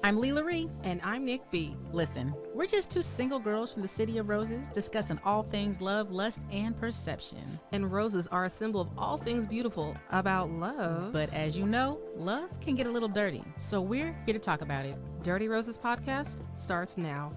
I'm LaRie. And I'm Nick B. Listen, we're just two single girls from the city of Roses discussing all things love, lust, and perception. And roses are a symbol of all things beautiful about love. But as you know, love can get a little dirty. So we're here to talk about it. Dirty Roses Podcast starts now.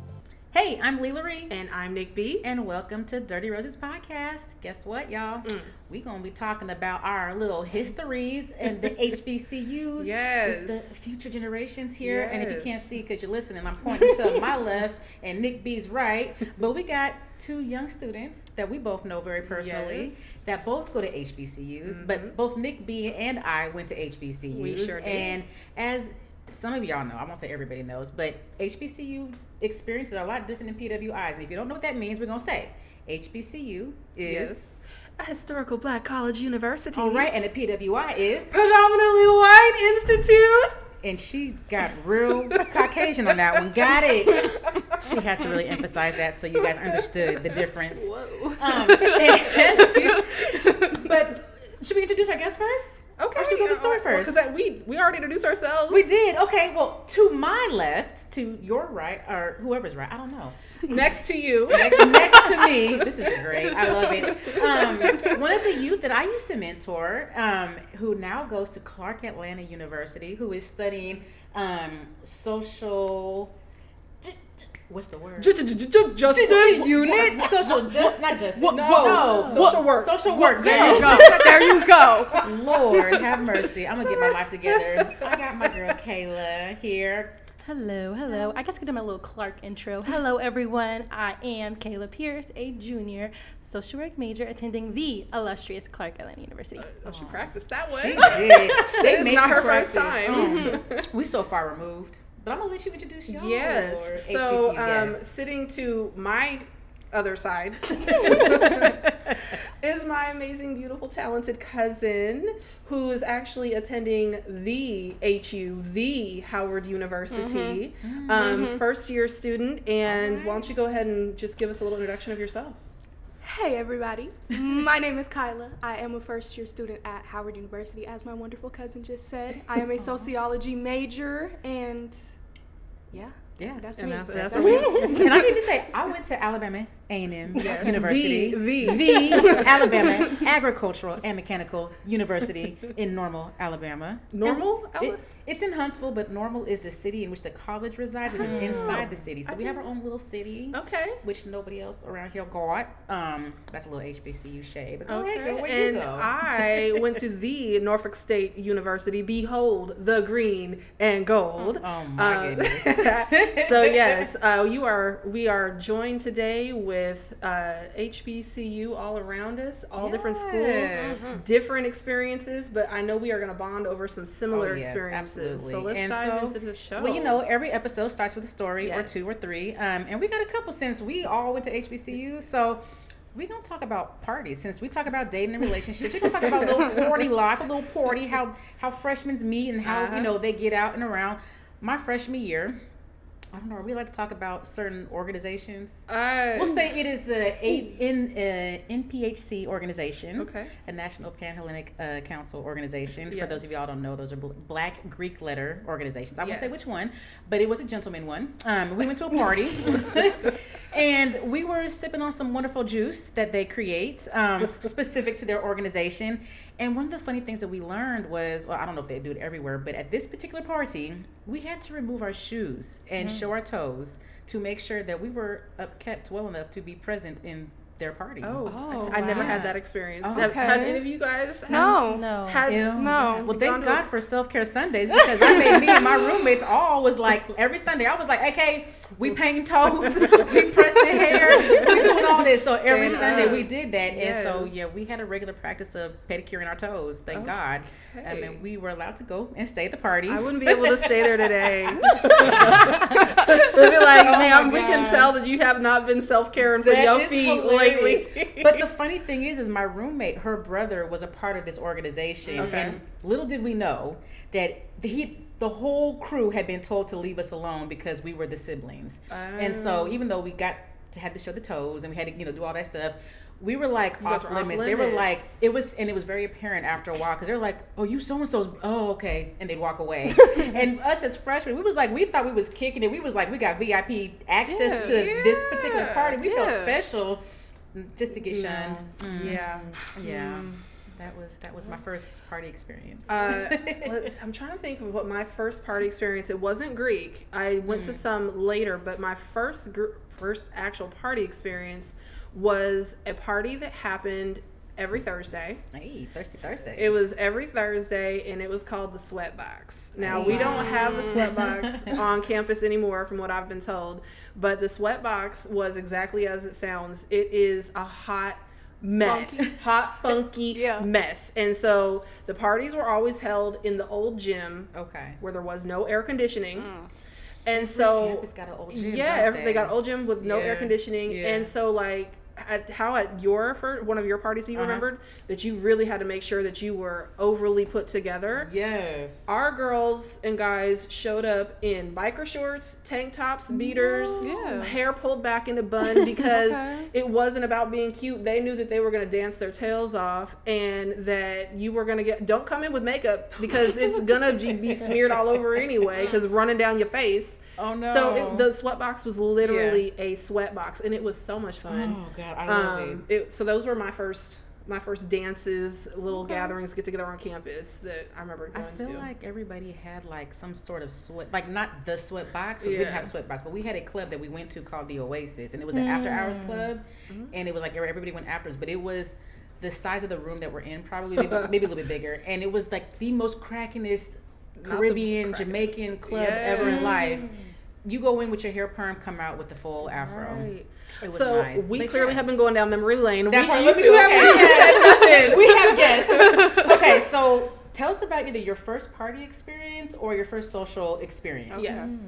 Hey, I'm LaRie. And I'm Nick B. And welcome to Dirty Roses Podcast. Guess what, y'all? We're going to be talking about our little histories and the HBCUs. Yes. With the future generations here. Yes. And if you can't see because you're listening, I'm pointing to my left and Nick B's right. But we got two young students that we both know very personally that both go to HBCUs. But both Nick B and I went to HBCUs. We sure did. And as some of y'all know, I won't say everybody knows, but HBCU experiences are a lot different than PWIs. And if you don't know what that means, we're going to say HBCU is a historical black college university. All right, and the PWI is predominantly white institute. And she got real Caucasian on that one. Got it. She had to really emphasize that so you guys understood the difference. Whoa. But should we introduce our guest first? Okay. Or should we go to the story first? Because we already introduced ourselves. We did. Okay. Well, to my left, to your right, or whoever's right, I don't know. Next to you. Next to me. This is great. I love it. One of the youth that I used to mentor, who now goes to Clark Atlanta University, who is studying social... What's the word? Justice unit. Social justice, not justice. No. Social work. Social work. There you go. There you go. Lord have mercy. I'm gonna get my life together. I got my girl Kayla here. Hello. I guess I could do my little Clark intro. Hello, everyone. I am Kayla Pierce, a junior social work major attending the illustrious Clark Atlanta University. Oh, she practiced that one. She did. It's not her first time. We so far removed. But I'm going to let you introduce y'all. Yes. So, sitting to my other side is my amazing, beautiful, talented cousin who is actually attending the HU, the Howard University, first year student. And why don't you go ahead and just give us a little introduction of yourself? Hey everybody, my name is Kyla. I am a first year student at Howard University, as my wonderful cousin just said. I am a sociology major, and that's me. That's me. And I need to say, I went to Alabama A&M University, the Alabama Agricultural and Mechanical University in Normal, Alabama. Normal? It's in Huntsville, but Normal is the city in which the college resides, which is inside the city. So we have our own little city, which nobody else around here got. That's a little HBCU shade. But go ahead, girl, where you go? I went to the Norfolk State University. Behold the green and gold. Oh my goodness. So yes, we are joined today with HBCU all around us, all different schools, different experiences, but I know we are going to bond over some similar experiences. Absolutely. So let's dive into the show. Well, every episode starts with a story or two or three. And we got a couple since we all went to HBCU. So we're going to talk about parties. Since we talk about dating and relationships, we're going to talk about a little party life, a little party, how freshmen meet and how, they get out and around. My freshman year, I don't know, are we allowed to talk about certain organizations? We'll say it is an NPHC organization, a National Panhellenic Council organization. For those of y'all who don't know, those are Black Greek letter organizations. I won't say which one, but it was a gentleman one. We went to a party, and we were sipping on some wonderful juice that they create, specific to their organization. And one of the funny things that we learned was, well, I don't know if they do it everywhere, but at this particular party, we had to remove our shoes and show our toes to make sure that we were kept well enough to be present in their party. I never had that experience. Oh, Have any of you guys? No. No. Well, thank God for self-care Sundays, because I made me and my roommates all was like, every Sunday, I was like, okay, we painting toes, we pressing hair, we doing all this. So every Sunday we did that. And so, we had a regular practice of pedicuring our toes, thank God. And we were allowed to go and stay at the party. I wouldn't be able to stay there today. They'd be like, we can tell that you have not been self-caring for your feet lately. But the funny thing is my roommate, her brother was a part of this organization. And little did we know that the whole crew had been told to leave us alone because we were the siblings. And so even though we had to show the toes and we had to, do all that stuff, we were like off limits. They were like, it was very apparent after a while because they're like, oh, you so and so's, oh, okay, and they'd walk away. And us as freshmen, we was like, we thought we was kicking it. We was like, we got VIP access to this particular party. We felt special just to get shunned. Yeah. That was my first party experience. I'm trying to think of what my first party experience. It wasn't Greek. I went to some later, but my first actual party experience was a party that happened every Thursday. Hey, Thirsty Thursday. It was every Thursday, and it was called the Sweatbox. Now, we don't have the Sweatbox on campus anymore, from what I've been told, but the Sweatbox was exactly as it sounds. It is a hot mess. Funky mess. And so the parties were always held in the old gym, where there was no air conditioning. And so campus got an old gym, they got an old gym with no air conditioning. And so like at one of your parties you remembered that you really had to make sure that you were overly put together. Yes. Our girls and guys showed up in biker shorts, tank tops, beaters, hair pulled back in a bun because it wasn't about being cute. They knew that they were going to dance their tails off and that you were going to don't come in with makeup because it's going to be smeared all over anyway because running down your face. Oh no. So the sweatbox was literally a sweatbox and it was so much fun. Oh god, I love it. So those were my first dances, little gatherings, get together on campus that I remember going to. I feel like everybody had like some sort of like not the sweat box, because we didn't have a sweat box, but we had a club that we went to called the Oasis, and it was an after hours club, and it was like everybody went after us, but it was the size of the room that we're in, probably maybe a little bit bigger, and it was like the most crackinest Caribbean, Jamaican club ever in life. You go in with your hair perm, come out with the full afro. Right. It was nice. We clearly have been going down memory lane. We have guests. Okay, so tell us about either your first party experience or your first social experience. Okay. Yes.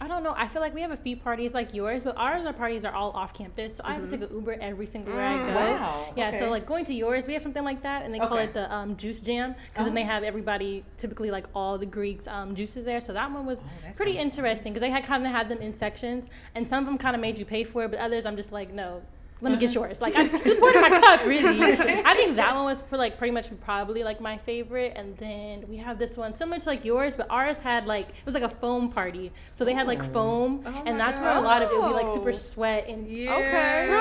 I don't know. I feel like we have a few parties like yours, but our parties are all off campus. So I have to take an Uber every single where I go. Wow. Yeah, so like going to yours, we have something like that, and they call it the juice jam, because then they have everybody, typically like all the Greeks juices there. So that one was pretty interesting because they kind of had them in sections, and some of them kind of made you pay for it, but others I'm just like, no. Let me get yours. Like, I just poured my cup, really. I think that one was pretty much probably like my favorite. And then we have this one similar to like yours, but ours had like, it was like a foam party. So they had like foam, and that's where a lot of it would be like super sweat and real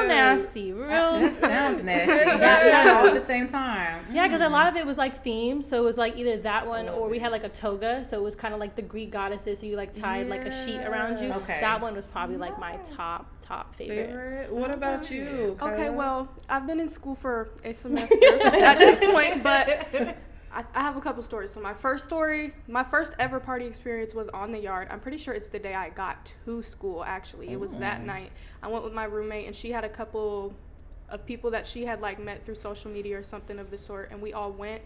nasty. That sounds nasty. That all at the same time. Yeah, because a lot of it was like themed. So it was like either that one or we had like a toga. So it was kind of like the Greek goddesses. So you like tied like a sheet around you. Okay. That one was probably like my top favorite. What about you? Kyla? Okay, well, I've been in school for a semester at this point, but I have a couple stories. So my first ever party experience was on the yard. I'm pretty sure it's the day I got to school, actually. It was that night. I went with my roommate, and she had a couple of people that she had like met through social media or something of the sort, and we all went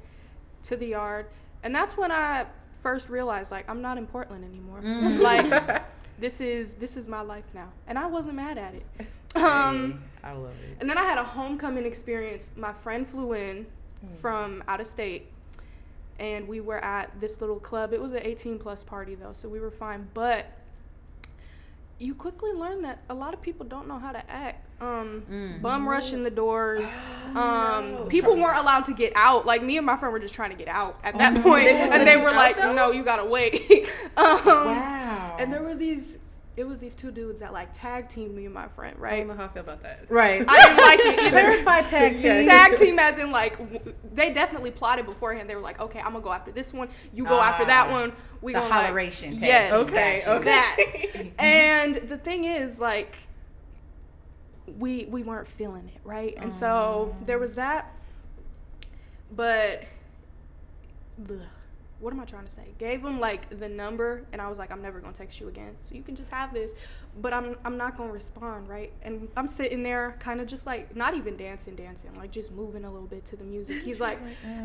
to the yard. And that's when I first realized, like, I'm not in Portland anymore. Like, this is my life now. And I wasn't mad at it. I love it. And then I had a homecoming experience. My friend flew in from out of state, and we were at this little club. It was an 18+ party, though, so we were fine. But you quickly learn that a lot of people don't know how to act. Bum rushing the doors. People weren't allowed to get out. Like, me and my friend were just trying to get out at that point. And they were like, no, you gotta wait. Wow. And it was these two dudes that like tag teamed me and my friend, right? I don't know how I feel about that. Right. I didn't like it either. Clarified tag team. Tag team as in like, they definitely plotted beforehand. They were like, okay, I'm gonna go after this one. You go after that one. We the gonna holleration like, tag yes, team. Okay. That. And the thing is, like, we weren't feeling it, right? And so there was that. But what am I trying to say? Gave him like the number, and I was like, I'm never gonna text you again, so you can just have this, but I'm not gonna respond, right? And I'm sitting there kind of just like not even dancing, like just moving a little bit to the music. He's like,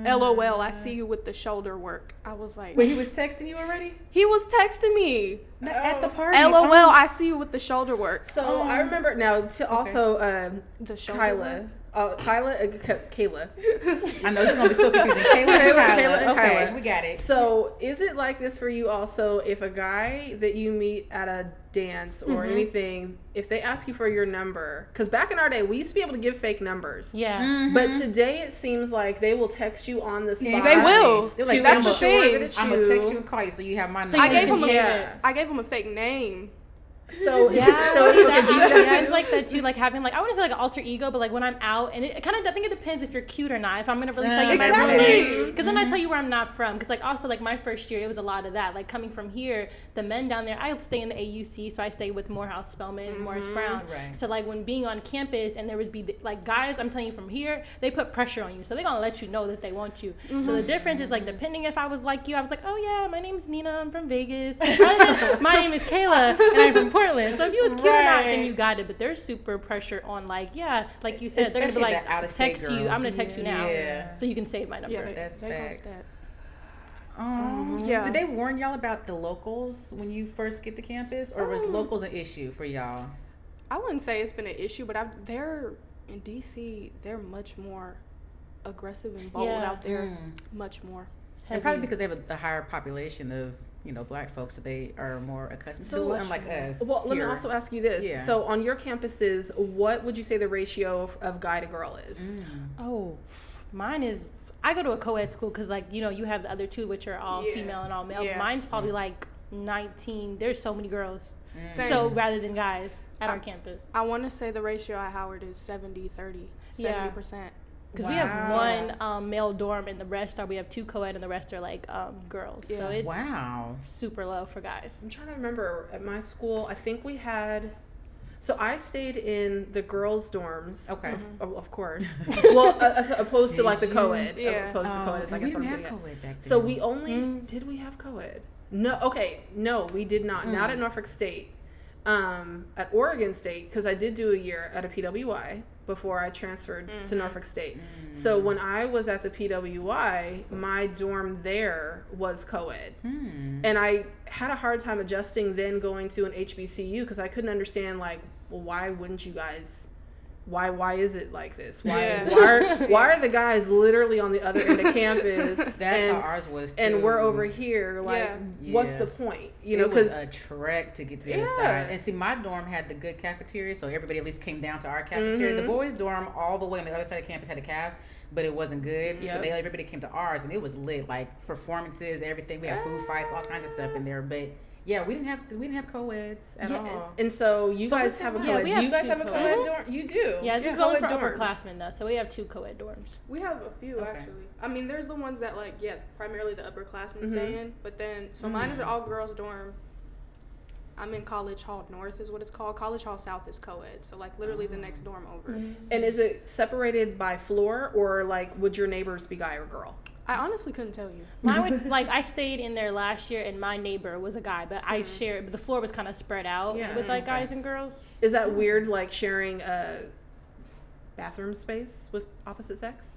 LOL, I see you with the shoulder work. I was like, wait, he was texting you already? He was texting me at the party. LOL, I see you with the shoulder work. So I remember now to also the shoulder Kyla. work? Kyla and Kayla. I know this is going to be so confusing. Kayla and Kyla. Okay, we got it. So is it like this for you also if a guy that you meet at a dance or anything, if they ask you for your number, because back in our day, we used to be able to give fake numbers. Yeah. Mm-hmm. But today it seems like they will text you on the spot. Yeah, they will. They're like, That's the thing. I'm going to text you and call you so you have my number. I gave him a fake name. So yeah, so do you do that it's like that too, like having like I want to say like an alter ego, but like when I'm out, and it kind of I think it depends if you're cute or not. If I'm gonna really tell you my real name, because then I tell you where I'm not from. Because like also like my first year, it was a lot of that. Like coming from here, the men down there, I stay in the AUC, so I stay with Morehouse Spelman, and Morris Brown. Right. So like when being on campus, and there would be like guys, I'm telling you from here, they put pressure on you, so they're gonna let you know that they want you. So the difference is like depending if I was like you, I was like, oh yeah, my name's Nina, I'm from Vegas. My name is Kayla, and I'm from Portland. So if you was cute or not, then you got it. But there's super pressure on like you said, they're gonna be like text you. I'm gonna text you now, so you can save my number. Yeah, that's facts. Yeah. Did they warn y'all about the locals when you first get to campus, or was locals an issue for y'all? I wouldn't say it's been an issue, but they're in DC. They're much more aggressive and bold out there. Much more. And probably because they have a higher population of black folks that they are more accustomed to, unlike us. Well, let me also ask you this. Yeah. So on your campuses, what would you say the ratio of guy to girl is? Oh, mine is. I go to a co-ed school because like you have the other two which are all female and all male. Yeah. Mine's probably like 19. There's so many girls. Same. So rather than guys at our campus. I want to say the ratio at Howard is 70-30, 70%. Because we have one male dorm and the rest we have two co-ed and the rest are like girls. Yeah. So it's super low for guys. I'm trying to remember at my school, I think we had, so I stayed in the girls' dorms. Okay. Of course. Well, as opposed to like the co-ed. Yeah. Opposed to co-ed is I guess what I'm getting at. Co-ed back then. So we only, did we have co-ed? No, okay. No, we did not. Not at Norfolk State. At Oregon State, because I did do a year at a PWI before I transferred to Norfolk State. So when I was at the PWI, my dorm there was co-ed. And I had a hard time adjusting then going to an HBCU because I couldn't understand like, well, why wouldn't you guys, why is it like this? Why are the guys literally on the other end of campus? That's how ours was too. And we're over here, like, what's the point? It was a trek to get to the other side. And see, my dorm had the good cafeteria, so everybody at least came down to our cafeteria. The boys' dorm, all the way on the other side of campus, had a caf, but it wasn't good. So everybody came to ours, and it was lit, like performances, everything. We had food fights, all kinds of stuff in there, but. Yeah, we didn't have co-eds at all. And so you guys have a co-ed. Do you guys have a co-ed dorm? You do. Yeah, it's going for upperclassmen though. So we have two co-ed dorms. We have a few actually. I mean, there's the ones that like primarily the upperclassmen stay in, but then mine is an all girls dorm. I'm in College Hall North is what it's called. College Hall South is co-ed, so like literally the next dorm over. And is it separated by floor or like would your neighbors be guy or girl? I honestly couldn't tell you. Mine would I stayed in there last year, and my neighbor was a guy, but I shared. But the floor was kind of spread out with like guys and girls. Is that weird, like sharing a bathroom space with opposite sex?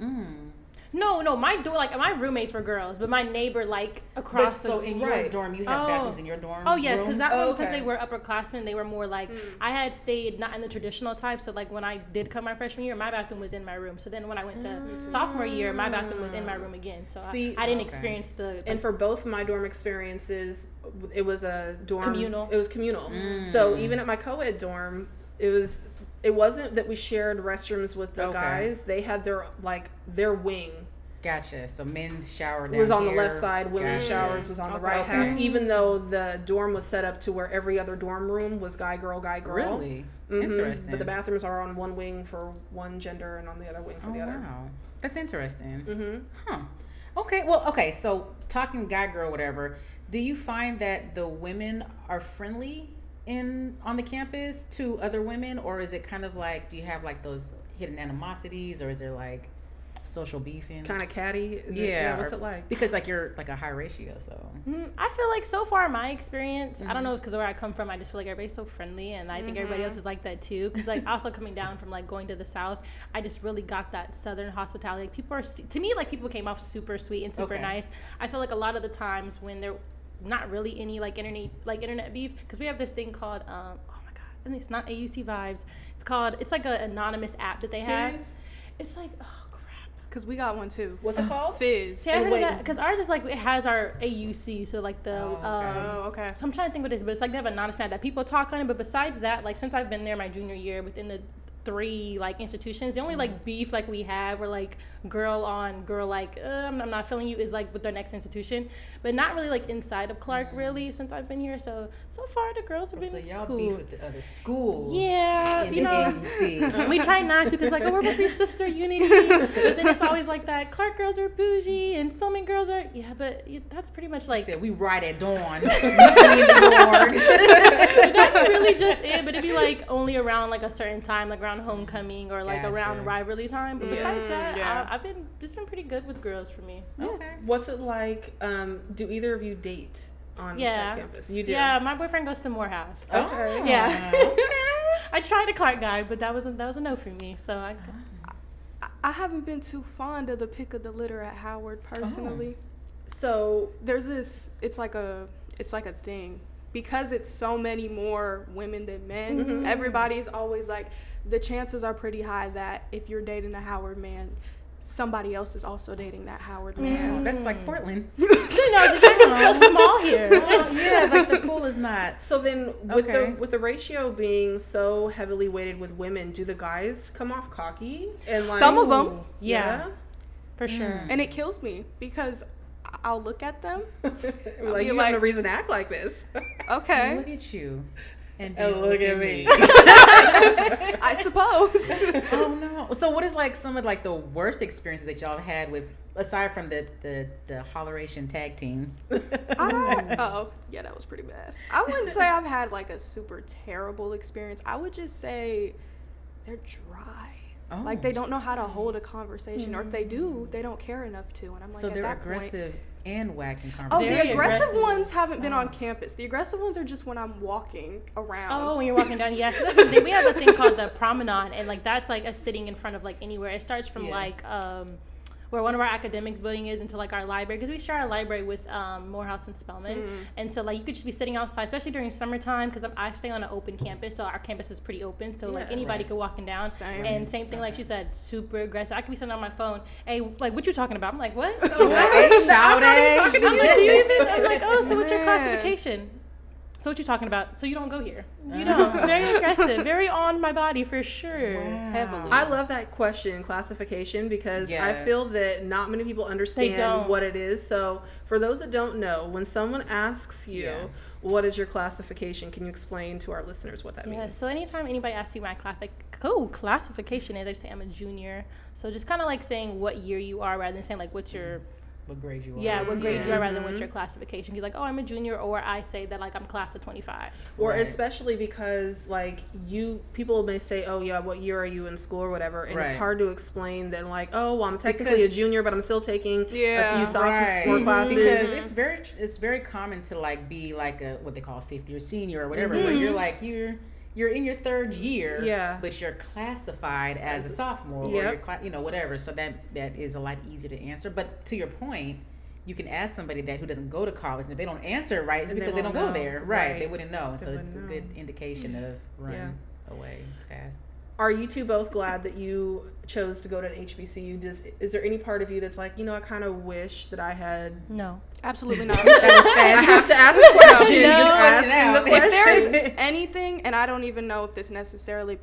No, my roommates were girls, but my neighbor like across So in your dorm, you have bathrooms in your dorm? Oh yes, because that one, since they were upperclassmen, they were more like I had stayed not in the traditional type. So like when I did come my freshman year, my bathroom was in my room. So then when I went to sophomore year, my bathroom was in my room again. So I didn't experience the. And for both my dorm experiences, it was a dorm communal. It was communal. So even at my co-ed dorm, it wasn't that we shared restrooms with the guys. They had their wing. Gotcha. So men's shower down was on here. the left side. Women's showers was on the right half. Even though the dorm was set up to where every other dorm room was guy girl. Really interesting. But the bathrooms are on one wing for one gender and on the other wing for the other. Wow, that's interesting. Okay. Well, so talking guy girl whatever. Do you find that the women are friendly on the campus to other women, or is it kind of like, do you have like those hidden animosities, or is there like social beefing? Kind of catty? What's it like? Because like you're like a high ratio, so. I feel like so far my experience, I don't know if because where I come from, I just feel like everybody's so friendly, and I think everybody else is like that too. Because like also coming down from like going to the South, I just really got that Southern hospitality. Like people are, to me, like people came off super sweet and super nice. I feel like a lot of the times when they're not really any like internet beef, because we have this thing called and it's not AUC Vibes. It's like an anonymous app that they have. It's like, oh, because we got one too. What's it called? Fizz. See, I heard of that because ours is like it has our AUC, so like the okay. So I'm trying to think what it is, but it's like they have a non-SNAP that people talk on it. But besides that, like since I've been there my junior year, within the 3 like institutions, the only like beef like we have or like girl on girl like I'm not feeling you is like with their next institution, but not really like inside of Clark really since I've been here. So far the girls have been so y'all cool. beef with the other schools. Yeah, in you the know, AUC. we try not to because like, oh, we're supposed to be sister unity, but then it's always like that. Clark girls are bougie and Spelman girls are but that's pretty much like said we ride at dawn. That's really just it. But it'd be like only around like a certain time, like around homecoming or like around rivalry time. But besides that, I've been pretty good with girls for me. Okay. What's it like? Do either of you date on that campus? You do. Yeah, my boyfriend goes to Morehouse. Okay. Yeah. I tried a Clark guy, but that was a no for me. So I haven't been too fond of the pick of the litter at Howard personally. So there's this. It's like a thing. Because it's so many more women than men, everybody's always like, the chances are pretty high that if you're dating a Howard man, somebody else is also dating that Howard man. That's like Portland. the campus is so small here. Yeah, like the pool is not. So then, with the ratio being so heavily weighted with women, do the guys come off cocky? And like, some of them, yeah, for sure. And it kills me because I'll look at them. Like, you have no reason to act like this. Okay. Look at you. And look at me. I suppose. Oh no. So what is like some of like the worst experiences that y'all have had with, aside from the holleration tag team? Yeah, that was pretty bad. I wouldn't say I've had like a super terrible experience. I would just say they're dry. Oh. Like they don't know how to hold a conversation, or if they do, they don't care enough to. And I'm like, so they're at that aggressive and whacking Oh, conversations. the aggressive ones haven't been on campus. The aggressive ones are just when I'm walking around. Oh, when you're walking down, yes. That's the thing. We have a thing called the promenade, and like that's like us sitting in front of like anywhere. It starts from like where one of our academics building is into like our library, because we share our library with Morehouse and Spelman. And so like you could just be sitting outside, especially during summertime, because I stay on an open campus, so our campus is pretty open, so like anybody could walk down. And same thing, like she said, super aggressive. I could be sitting on my phone, hey, like what you talking about? I'm like, what? Shouting. I'm like, do you even? I'm like, oh, so what's your classification? So what you talking about? So you don't go here. You know, very aggressive, very on my body for sure. Wow. Heavily. I love that question, classification, because I feel that not many people understand what it is. So for those that don't know, when someone asks you, what is your classification, can you explain to our listeners what that means? So anytime anybody asks you my classification is, they say I'm a junior. So just kind of like saying what year you are rather than saying like what's your what grade you are. Yeah, what grade you are rather than what's your classification. You're like, oh, I'm a junior, or I say that like I'm class of 25. Or especially because like people may say, oh yeah, what year are you in school or whatever, and it's hard to explain that like, oh, well, I'm technically a junior, but I'm still taking a few sophomore classes. Because it's very common to like be like a what they call a fifth year senior or whatever, where you're like you're in your third year, but you're classified as a sophomore or you're whatever. So that is a lot easier to answer. But to your point, you can ask somebody that who doesn't go to college, and if they don't answer right, it's because they don't go there. Right. They wouldn't know. And so it's a good indication of run away fast. Are you two both glad that you chose to go to an HBCU? Is there any part of you that's like, I kind of wish that I had? No. Absolutely not. I have to ask the question. Just asking the question. If there's anything, and I don't even know if this necessarily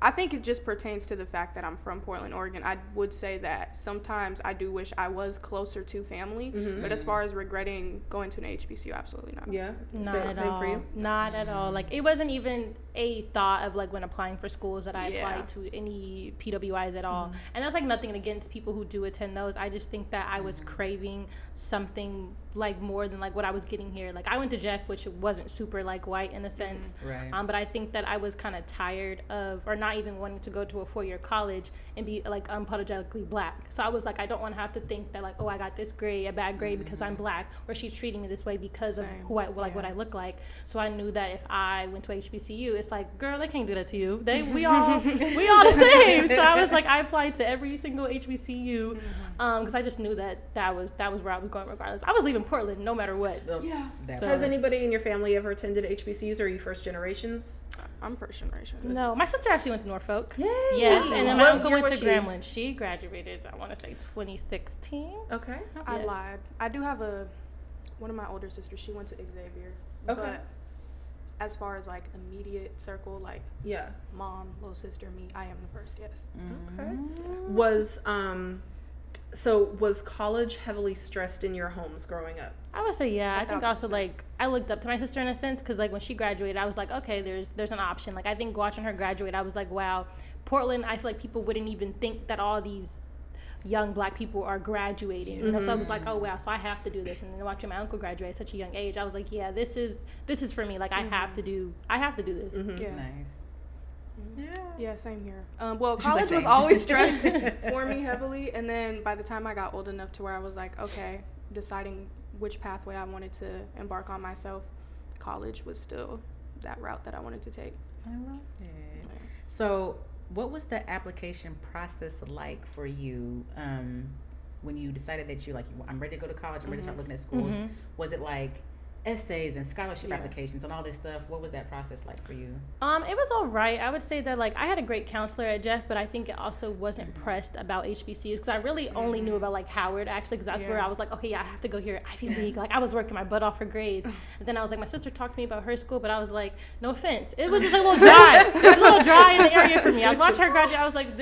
I think it just pertains to the fact that I'm from Portland, Oregon. I would say that sometimes I do wish I was closer to family, but as far as regretting going to an HBCU, absolutely not. Yeah, not at all. For you? Not at all. Like it wasn't even a thought of like when applying for schools that I applied to any PWIs at all. And that's like nothing against people who do attend those. I just think that I was craving something like more than like what I was getting here. Like I went to Jeff, which wasn't super like white in a sense, but I think that I was kind of tired of, or not even wanting to go to a 4-year college and be like unapologetically black. So I was like, I don't want to have to think that like, oh, I got this grade, a bad grade because I'm black, or she's treating me this way because of who I like what I look like. So I knew that if I went to HBCU, it's like, girl, they can't do that to you. We all the same. So I was like, I applied to every single HBCU because I just knew that was where I was going regardless. I was leaving Portland no matter what. So has anybody in your family ever attended HBCUs, or are you first generations? I'm first generation. No, my sister actually went to Norfolk. Yay! Yes, and then my uncle went to she? Grambling. She graduated, I want to say 2016. Okay. I lied. I do have one of my older sisters. She went to Xavier. Okay. But as far as like immediate circle, like mom, little sister, me, I am the first. Yes. Okay. Was college heavily stressed in your homes growing up? I would say I think also like I looked up to my sister in a sense because like when she graduated I was like, okay, there's an option. Like I think watching her graduate I was like, wow, Portland, I feel like people wouldn't even think that all these young Black people are graduating, you know. So I was like, oh wow, so I have to do this. And then watching my uncle graduate at such a young age, I was like, yeah, this is for me. Like I have to do this. Yeah. Nice. Yeah, same here. Well, college was always stressed for me heavily, and then by the time I got old enough to where I was like, okay, deciding which pathway I wanted to embark on myself, college was still that route that I wanted to take. I love it. So what was the application process like for you when you decided that I'm ready to go to college, I'm ready to start looking at schools? Was it like essays and scholarship applications and all this stuff? What was that process like for you? It was all right. I would say that like I had a great counselor at Jeff, but I think it also wasn't pressed about HBCUs because I really only knew about like Howard actually because that's where I was like, okay, I have to go here, Ivy League. Like I was working my butt off for grades. And then I was like, my sister talked to me about her school, but I was like, no offense, it was just a little dry. It was a little dry in the area for me. I was watching her graduate. I was like,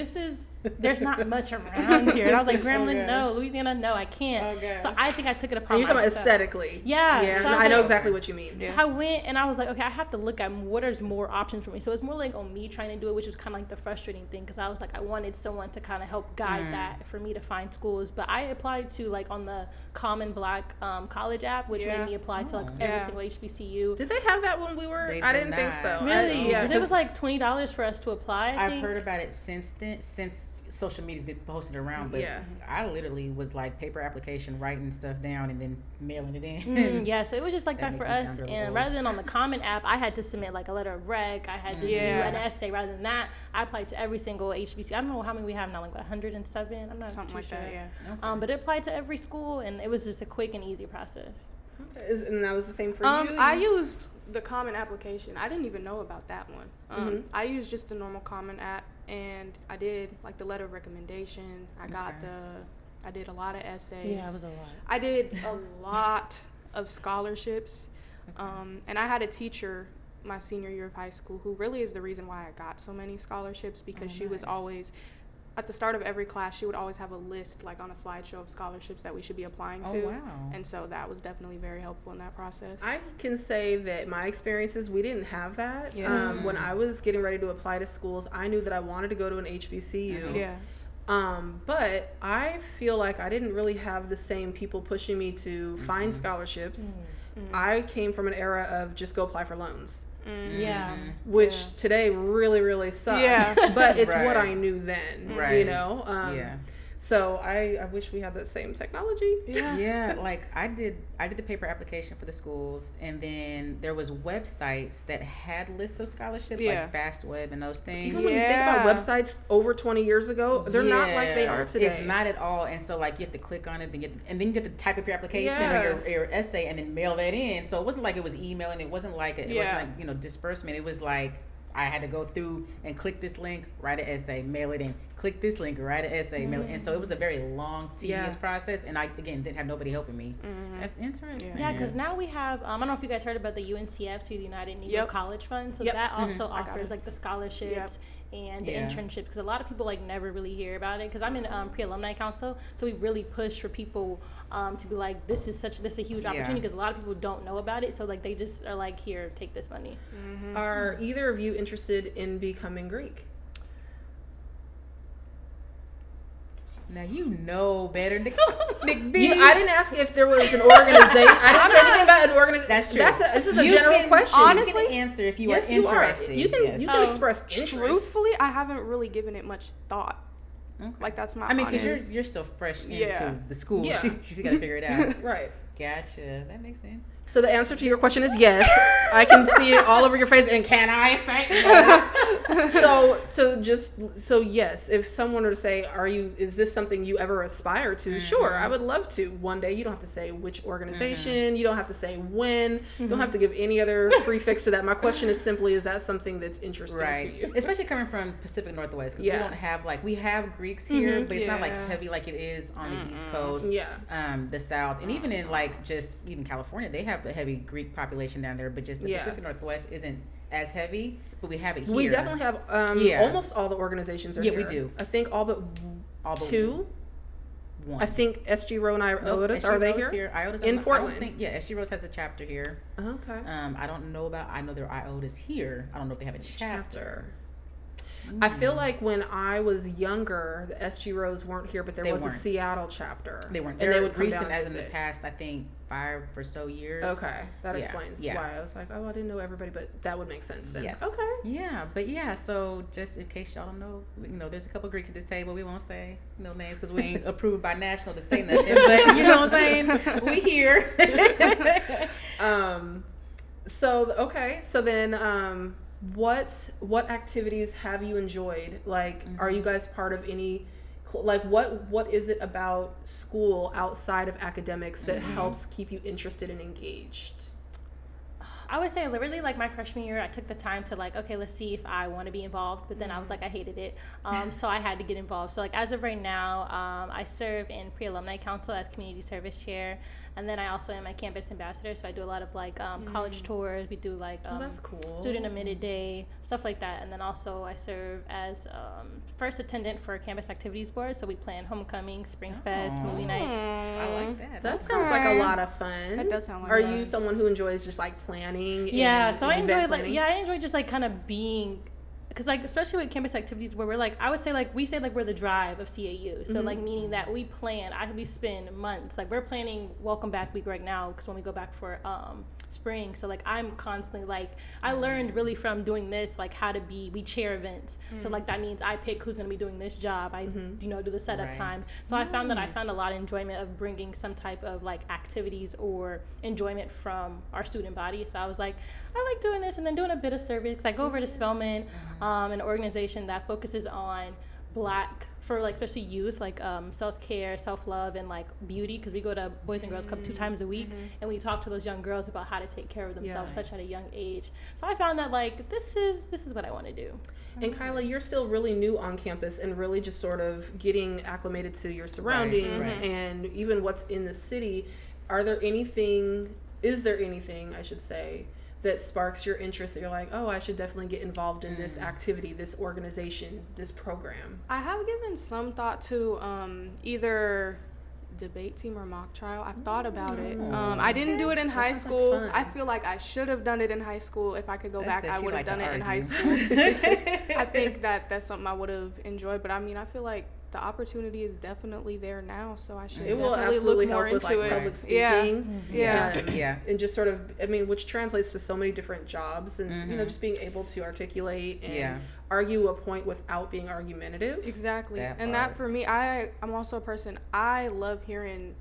there's not much around here. And I was like, Grambling, no. Louisiana, no, I can't. So I think I took it upon myself. You're talking about aesthetically. Yeah. So I know exactly what you mean. So I went and I was like, okay, I have to look at what are more options for me. So it's more like on me trying to do it, which was kind of like the frustrating thing because I was like, I wanted someone to kind of help guide that for me to find schools. But I applied to like on the Common Black college app, which made me apply to like every single HBCU. Did they have that when we were? I didn't think so. Really? Because it was like $20 for us to apply. I've heard about it since then, since social media's been posted around, but I literally was like paper application, writing stuff down and then mailing it in. So it was just like that for us. Really and rather than on the Common app, I had to submit like a letter of rec. I had to do an essay. Rather than that, I applied to every single HBCU. I don't know how many we have now, like 107. I'm not something like sure. that. Yeah. Okay. But it applied to every school, and it was just a quick and easy process. Okay. And that was the same for you? I used the Common application. I didn't even know about that one. I used just the normal Common app, and I did like the letter of recommendation. I did a lot of essays. Yeah, it was a lot. I did a lot of scholarships. And I had a teacher my senior year of high school who really is the reason why I got so many scholarships because she was always, at the start of every class, she would always have a list like on a slideshow of scholarships that we should be applying to. Wow. And so that was definitely very helpful in that process. I can say that my experiences, we didn't have that. When I was getting ready to apply to schools, I knew that I wanted to go to an HBCU. But I feel like I didn't really have the same people pushing me to find scholarships. I came from an era of just go apply for loans. Which today really, really sucks. But it's what I knew then, you know? So I wish we had that same technology. Like I did the paper application for the schools, and then there was websites that had lists of scholarships, like FastWeb and those things. Even when you think about websites over 20 years ago, they're not like they are today. It's not at all. And so like you have to click on it, and then you have to type up your application or your essay and then mail that in. So it wasn't like it was emailing. It wasn't like disbursement. It was like I had to go through and click this link, write an essay, mail it in. Click this link, write an essay, mail it in. And so it was a very long, tedious process. And I, again, didn't have nobody helping me. That's interesting. Yeah, because now we have, I don't know if you guys heard about the UNCF, so the United Negro College Fund. So that also offers like the scholarships and the internships, because a lot of people like never really hear about it. Because I'm in pre-alumni council, so we really push for people to be like, this is a huge opportunity, because a lot of people don't know about it. So like they just are like, here, take this money. Are either of you interested in becoming Greek? Now you know better, Nick B. I didn't ask if there was an organization. I didn't say anything about an organization. That's true. This is a general question. Honestly, you can answer if you are interested. You can express interest. Truthfully, I haven't really given it much thought. Okay. Like that's my. I mean, because you're still fresh into the school. Yeah. She's got to figure it out. Right. Gotcha. That makes sense. So the answer to your question is yes. I can see it all over your face. And can I say So yes, if someone were to say, is this something you ever aspire to? Sure, I would love to. One day, you don't have to say which organization, you don't have to say when, you don't have to give any other prefix to that. My question is simply, is that something that's interesting to you? Especially coming from Pacific Northwest, because we don't have we have Greeks here, but it's not like heavy like it is on the East Coast, the South, and even in even California, they have a heavy Greek population down there, but just the Pacific Northwest isn't as heavy, but we have it here. We definitely have almost all the organizations are here. We do. I think all but two. One. I think SG Row and IOTAS, are they here? IOTAS in Portland. SG Rose has a chapter here. Okay. I know there are IOTAS here. I don't know if they have a chapter. I feel like when I was younger, the SG Rows weren't here, but there was a Seattle chapter. They weren't. They would recent as in the past, I think, 5 or so years. Okay, that explains why I was like, oh, I didn't know everybody, but that would make sense then. Yes. Okay. Yeah, so just in case y'all don't know, there's a couple Greeks at this table. We won't say no names because we ain't approved by national to say nothing, but you know what I'm saying? We here. So then, what activities have you enjoyed? Like, are you guys part of any, like, what is it about school outside of academics that helps keep you interested and engaged? I would say literally like my freshman year, I took the time to like, okay, let's see if I want to be involved. But then I was like, I hated it. So I had to get involved. So like as of right now, I serve in pre-alumni council as community service chair. And then I also am a campus ambassador. So I do a lot of like college tours. We do like that's cool. Student admitted day, stuff like that. And then also I serve as first attendant for campus activities board. So we plan homecoming, spring fest, movie nights. I like that. That sounds like a lot of fun. That does sound like Are you someone who enjoys just like planning? Yeah, so I enjoy just like kind of being, because like especially with campus activities where we're like, I would say like we say like we're the drive of CAU. So like meaning that we spend months, like we're planning Welcome Back Week right now because when we go back for spring. So like I'm constantly like, I learned really from doing this like how to we chair events. So like that means I pick who's gonna be doing this job. I do the setup time. So I found a lot of enjoyment of bringing some type of like activities or enjoyment from our student body. So I was like, I like doing this, and then doing a bit of service. I go over to Spelman, an organization that focuses on Black, for like especially youth, like self-care, self-love, and like beauty, because we go to Boys and Girls Club 2 times a week, and we talk to those young girls about how to take care of themselves such at a young age. So I found that like this is what I want to do. And Kyla, you're still really new on campus and really just sort of getting acclimated to your surroundings and even what's in the city. Is there anything I should say that sparks your interest that you're like, oh, I should definitely get involved in this activity, this organization, this program? I have given some thought to either debate team or mock trial. I've thought about it. I didn't do it in high school. Like I feel like I should have done it in high school. If I could go back, I would have done it in high school. I think that's something I would have enjoyed. But I mean, I feel like the opportunity is definitely there now, so I should definitely look more into it. Public speaking, yeah, and just sort of, I mean, which translates to so many different jobs, and just being able to articulate and argue a point without being argumentative. Exactly, that for me, I'm also a person, I love hearing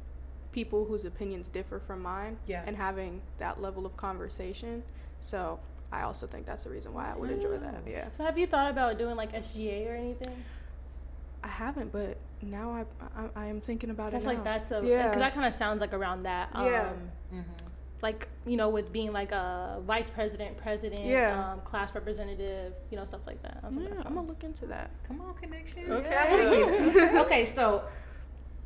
people whose opinions differ from mine, and having that level of conversation. So I also think that's the reason why I would enjoy that. Yeah. So have you thought about doing like SGA or anything? I haven't, but now I am thinking about it. I feel like that's because that kind of sounds like around that. Like with being like a vice president, class representative, stuff like that. I'm gonna look into that. Come on, connections. Okay. Okay, so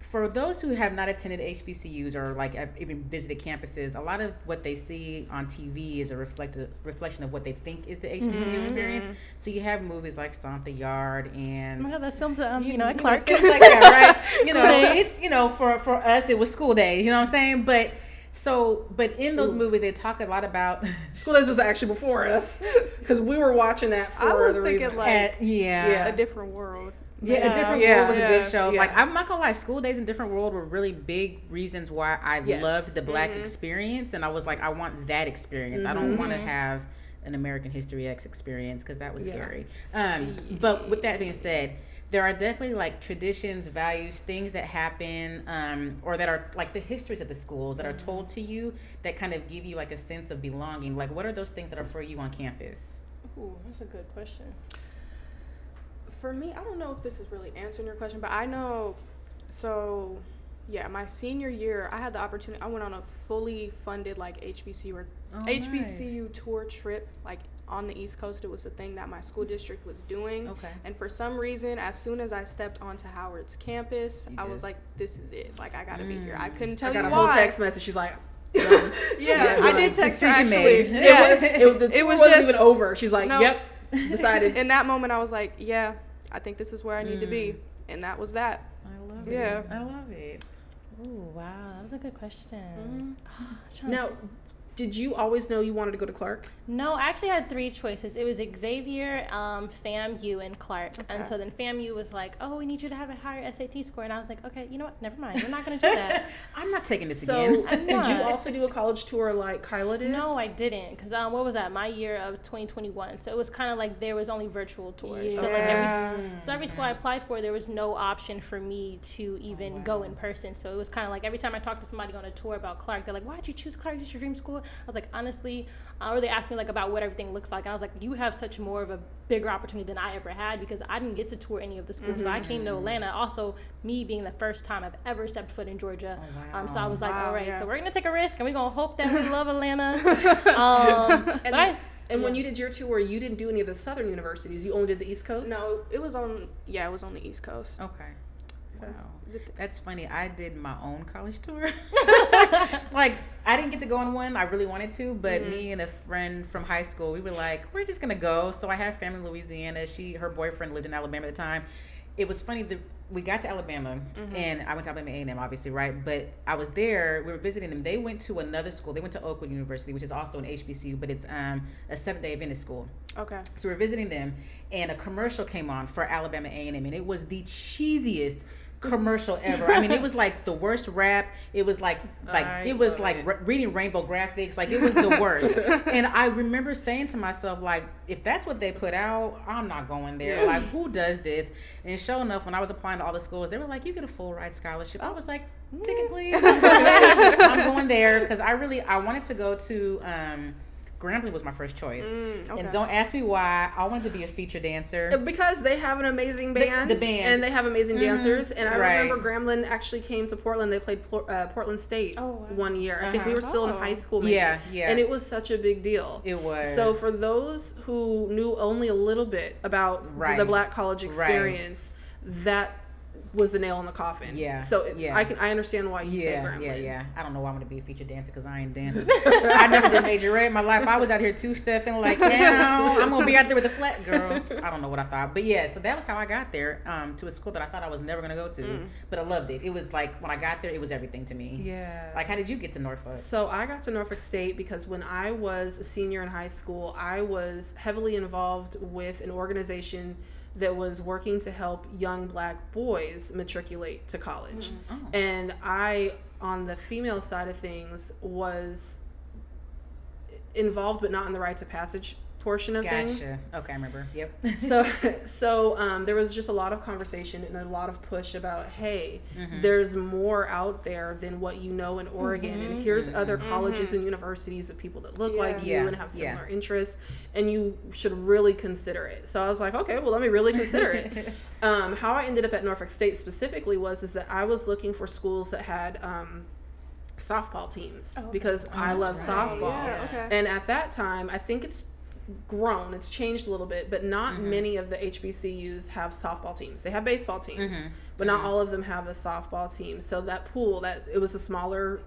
for those who have not attended HBCUs or like have even visited campuses, a lot of what they see on TV is a reflection of what they think is the HBCU experience. So you have movies like Stomp the Yard and oh my God, that's filmed at Clark. Things like that, right? It's for us it was School Days. You know what I'm saying? But in those movies they talk a lot about School Days was actually before us because we were watching that for I was the thinking reason. like a different world. A Different World was a good show. Yeah. Like, I'm not gonna lie, School Days and Different World were really big reasons why I loved the Black experience, and I was like, I want that experience. I don't want to have an American History X experience because that was scary. But with that being said, there are definitely like traditions, values, things that happen, or that are like the histories of the schools that are told to you that kind of give you like a sense of belonging. Like, what are those things that are for you on campus? Ooh, that's a good question. For me, I don't know if this is really answering your question, but I know, so yeah, my senior year, I had the opportunity, I went on a fully funded like HBCU tour trip, like on the East Coast. It was a thing that my school district was doing. Okay. And for some reason, as soon as I stepped onto Howard's campus, I was like, this is it. Like, I gotta be here. I couldn't tell you why. I got a whole text message. She's like, yeah, I did text her actually. The tour wasn't even over. She's like, yep, decided. In that moment, I was like, yeah, I think this is where I need to be. And that was that. I love it. Yeah. I love it. Oh, wow. That was a good question. Now, did you always know you wanted to go to Clark? No, I actually had 3 choices. It was Xavier, FAMU, and Clark. Okay. And so then FAMU was like, oh, we need you to have a higher SAT score. And I was like, okay, you know what? Never mind. We're not going to do that. I'm not taking this So, again. did you also do a college tour like Kyla did? No, I didn't. Because what was that? My year of 2021. So it was kind of like there was only virtual tours. Yeah. So like every school I applied for, there was no option for me to even go in person. So it was kind of like every time I talked to somebody on a tour about Clark, they're like, why'd you choose Clark? Is this your dream school? I was like, honestly, or they asked me like about what everything looks like, and I was like, you have such more of a bigger opportunity than I ever had, because I didn't get to tour any of the schools. So I came to Atlanta, also me being the first time I've ever stepped foot in Georgia. So I was like, all right, so we're gonna take a risk and we're gonna hope that we love Atlanta. When you did your tour, you didn't do any of the southern universities. You only did the East Coast? No, it was on the East Coast. Okay. Wow. That's funny. I did my own college tour. Like, I didn't get to go on one. I really wanted to, but me and a friend from high school, we were like, we're just gonna go. So I had family in Louisiana. Her boyfriend lived in Alabama at the time. It was funny that we got to Alabama, and I went to Alabama A&M, obviously, right? But I was there. We were visiting them. They went to another school. They went to Oakwood University, which is also an HBCU, but it's a 7-day Adventist school. Okay. So we're visiting them, and a commercial came on for Alabama A&M, and it was the cheesiest commercial ever. I mean, it was like the worst rap. It was like reading rainbow graphics. Like, it was the worst. And I remember saying to myself, like, if that's what they put out, I'm not going there. Like, who does this? And sure enough, when I was applying to all the schools, they were like, you get a full ride scholarship. I was like, ticket please. I'm going there, because I wanted to go to Grambling was my first choice. Okay. And don't ask me why. I wanted to be a feature dancer. Because they have an amazing band. The band. And they have amazing dancers. And I remember Grambling actually came to Portland. They played Portland State one year. I think we were still in high school maybe. Yeah. And it was such a big deal. It was. So for those who knew only a little bit about the Black college experience, that was the nail in the coffin. Yeah. So I understand why you say Grambling. Yeah. I don't know why I'm gonna be a feature dancer, because I ain't dancing. I never did majorette in my life. I was out here 2-stepping like, now I'm gonna be out there with a flat girl. I don't know what I thought, but yeah. So that was how I got there, to a school that I thought I was never gonna go to, but I loved it. It was like, when I got there, it was everything to me. Yeah. Like, how did you get to Norfolk? So I got to Norfolk State because when I was a senior in high school, I was heavily involved with an organization that was working to help young Black boys matriculate to college. And I, on the female side of things, was involved but not in the rites of passage portion of things. Okay, I remember. Yep. So there was just a lot of conversation and a lot of push about, hey, there's more out there than what you know in Oregon, and here's other colleges and universities of people that look like you and have similar interests, and you should really consider it. So I was like, okay, well, let me really consider it. How I ended up at Norfolk State specifically is that I was looking for schools that had softball teams, because I love softball. And at that time, I think it's grown, it's changed a little bit, but not many of the HBCUs have softball teams. They have baseball teams, but not all of them have a softball team. So that pool, it was a smaller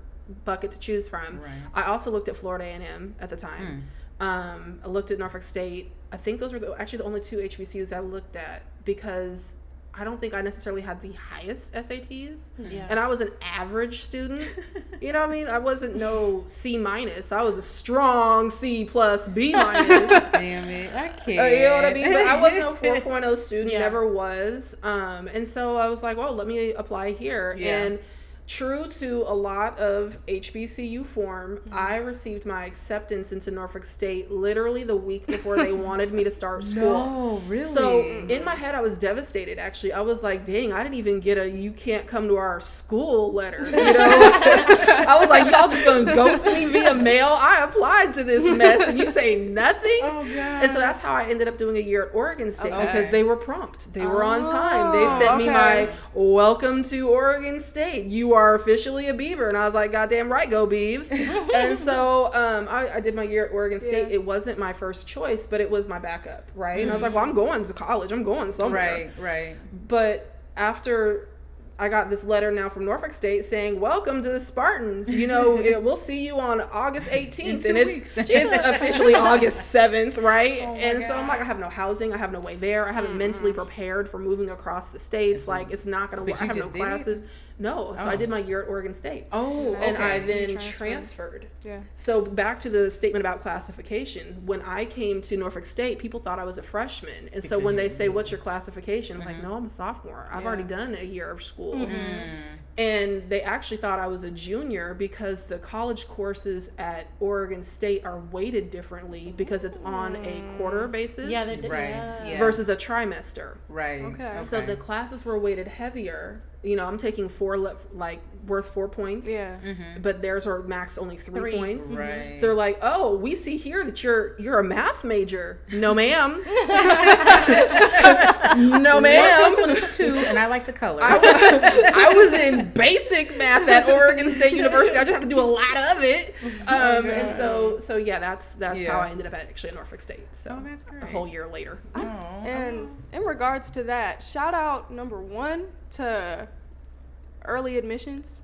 bucket to choose from. I also looked at Florida A&M at the time. I looked at Norfolk State. I think those were actually the only 2 HBCUs I looked at, because I don't think I necessarily had the highest SATs, and I was an average student. You know what I mean? I wasn't no C-. I was a strong C+, B-. Damn it, I can't. You know what I mean? But I was no 4.0 student, never was. And so I was like, well, let me apply here. And true to a lot of HBCU form, I received my acceptance into Norfolk State literally the week before they wanted me to start school. No, really? So in my head, I was devastated, actually. I was like, dang, I didn't even get a "you can't come to our school" letter, you know? I was like, y'all just gonna ghost me via mail? I applied to this mess and you say nothing? Oh, God. And so that's how I ended up doing a year at Oregon State, because they were prompt. They were on time. They sent me my "welcome to Oregon State. You are officially a Beaver." And I was like, goddamn right, go Beavs. And so I did my year at Oregon State. It wasn't my first choice, but it was my backup, right? And I was like, well, I'm going to college. I'm going somewhere. Right. But after I got this letter now from Norfolk State saying, "Welcome to the Spartans. You know, we'll see you on August 18th." And it's officially August 7th, right? And so I'm like, I have no housing. I have no way there. I haven't mentally prepared for moving across the states. Like, it's not going to work. I have no classes. No. So I did my year at Oregon State. And I then transferred. So back to the statement about classification. When I came to Norfolk State, people thought I was a freshman. And so when they say, "What's your classification?" I'm like, "No, I'm a sophomore. I've already done a year of school." And they actually thought I was a junior because the college courses at Oregon State are weighted differently because it's on a quarter basis versus a trimester. So the classes were weighted heavier. You know, I'm taking worth 4 points. But theirs are max only 3 points. So they're like, "Oh, we see here that you're a math major." No, ma'am. No, ma'am. This one is 2, and I like to color. I was in basic math at Oregon State University. I just had to do a lot of it. And so yeah, that's how I ended up actually at Norfolk State. So that's great. A whole year later. And in regards to that, shout out number 1 to early admissions.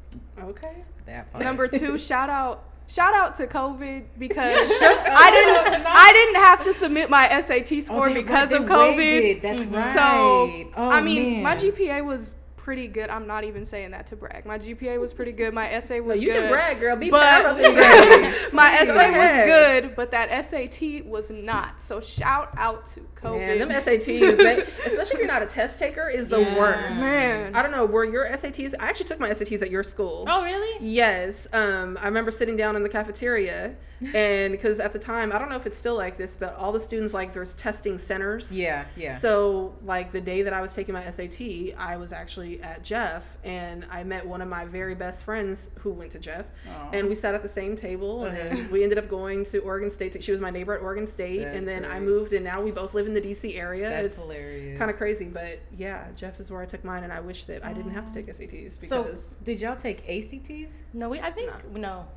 That part. Number 2, shout out to COVID, because I didn't have to submit my SAT score because of COVID. That's right. So I mean, my GPA was pretty good. I'm not even saying that to brag. My GPA was pretty good. My essay was good. You can brag, girl. Be proud of it. My essay was good, but that SAT was not. So shout out to COVID. Man, them SATs, especially if you're not a test taker, is the worst. Man. I don't know, were your SATs? I actually took my SATs at your school. Oh, really? Yes. I remember sitting down in the cafeteria, and because at the time, I don't know if it's still like this, but all the students, like, there's testing centers. Yeah. So, like, the day that I was taking my SAT, I was actually at Jeff, and I met one of my very best friends who went to Jeff, and we sat at the same table, and then we ended up going to Oregon State. She was my neighbor at Oregon State, and then I moved, and now we both live in the DC area. That's hilarious. Kind of crazy, but yeah, Jeff is where I took mine, and I wish that I didn't have to take SATs. Because so, did y'all take ACTs? No, we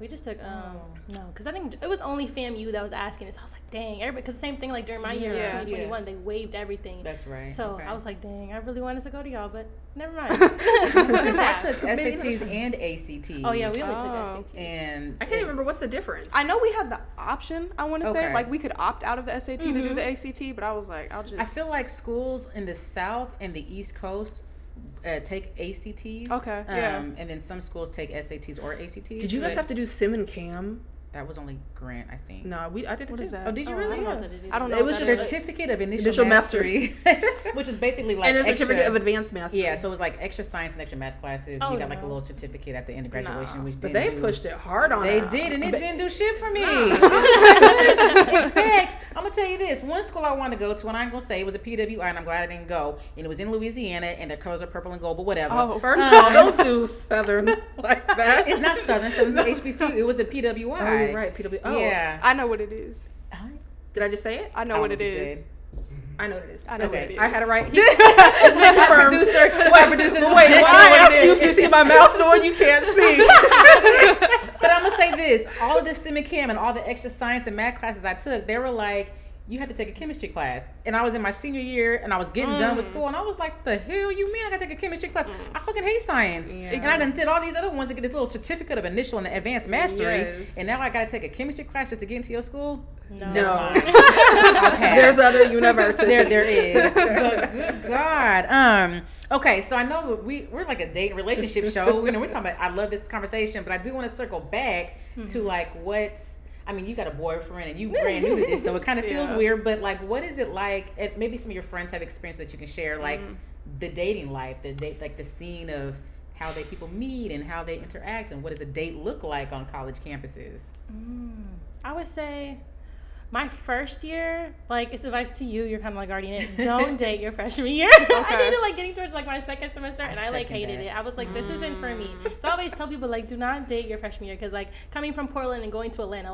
just took because I think it was only FAMU that was asking us. I was like, dang, everybody, because the same thing, like during my year, 2021, they waived everything. That's right. So I was like, dang, I really wanted to go to y'all, but never mind. I took SATs and ACTs. Oh yeah, we only took SATs. And I can't even remember what's the difference. I know we had the option, I want to say, like we could opt out of the SAT to do the ACT, but I was like, I feel like schools in the South and the East Coast take ACTs. And then some schools take SATs or ACTs. Did you guys have to do Sim and Cam? That was only Grant, I think. No, I did it too. Is that? Oh, did you really? I don't know. It was just certificate of initial mastery, which is basically like and a certificate of advanced mastery. Yeah, so it was like extra science and extra math classes. You got like a little certificate at the end of graduation, which but they pushed it hard on us. They did, and it didn't do shit for me. In fact, I'm gonna tell you this: one school I wanted to go to, and I ain't gonna say it was a PWI, and I'm glad I didn't go. And it was in Louisiana, and their colors are purple and gold, but whatever. Oh, first of all, don't do Southern like that. It's not Southern. Southern's an HBCU. It was the PWI. Oh, you're right, PWI. Oh. Yeah. I know what it is. Did I just say it? I know what it is. I know what it is. I know what it is. I had it right. It's been confirmed. Wait, why I ask you if you see my mouth knowing you can't see? But I'm going to say this. All of this Sim and Cam and all the extra science and math classes I took, they were like, you had to take a chemistry class. And I was in my senior year, and I was getting done with school, and I was like, the hell you mean I gotta take a chemistry class? I fucking hate science. And I done did all these other ones to get this little certificate of initial and advanced mastery, and now I gotta take a chemistry class just to get into your school? No. There's other universities. There is. But good God. Okay, so I know we're like a date and relationship show. We're talking about, I love this conversation, but I do want to circle back to like I mean, you got a boyfriend and you brand new to this, so it kind of feels weird, but like, what is it like? Maybe some of your friends have experience that you can share, like the dating life, like the scene of how people meet and how they interact, and what does a date look like on college campuses? I would say my first year, like, it's advice to you. You're kind of like already in it. Don't date your freshman year. I dated like getting towards like my second semester, and I like hated it. I was like, this isn't for me. So I always tell people like, do not date your freshman year, because like coming from Portland and going to Atlanta,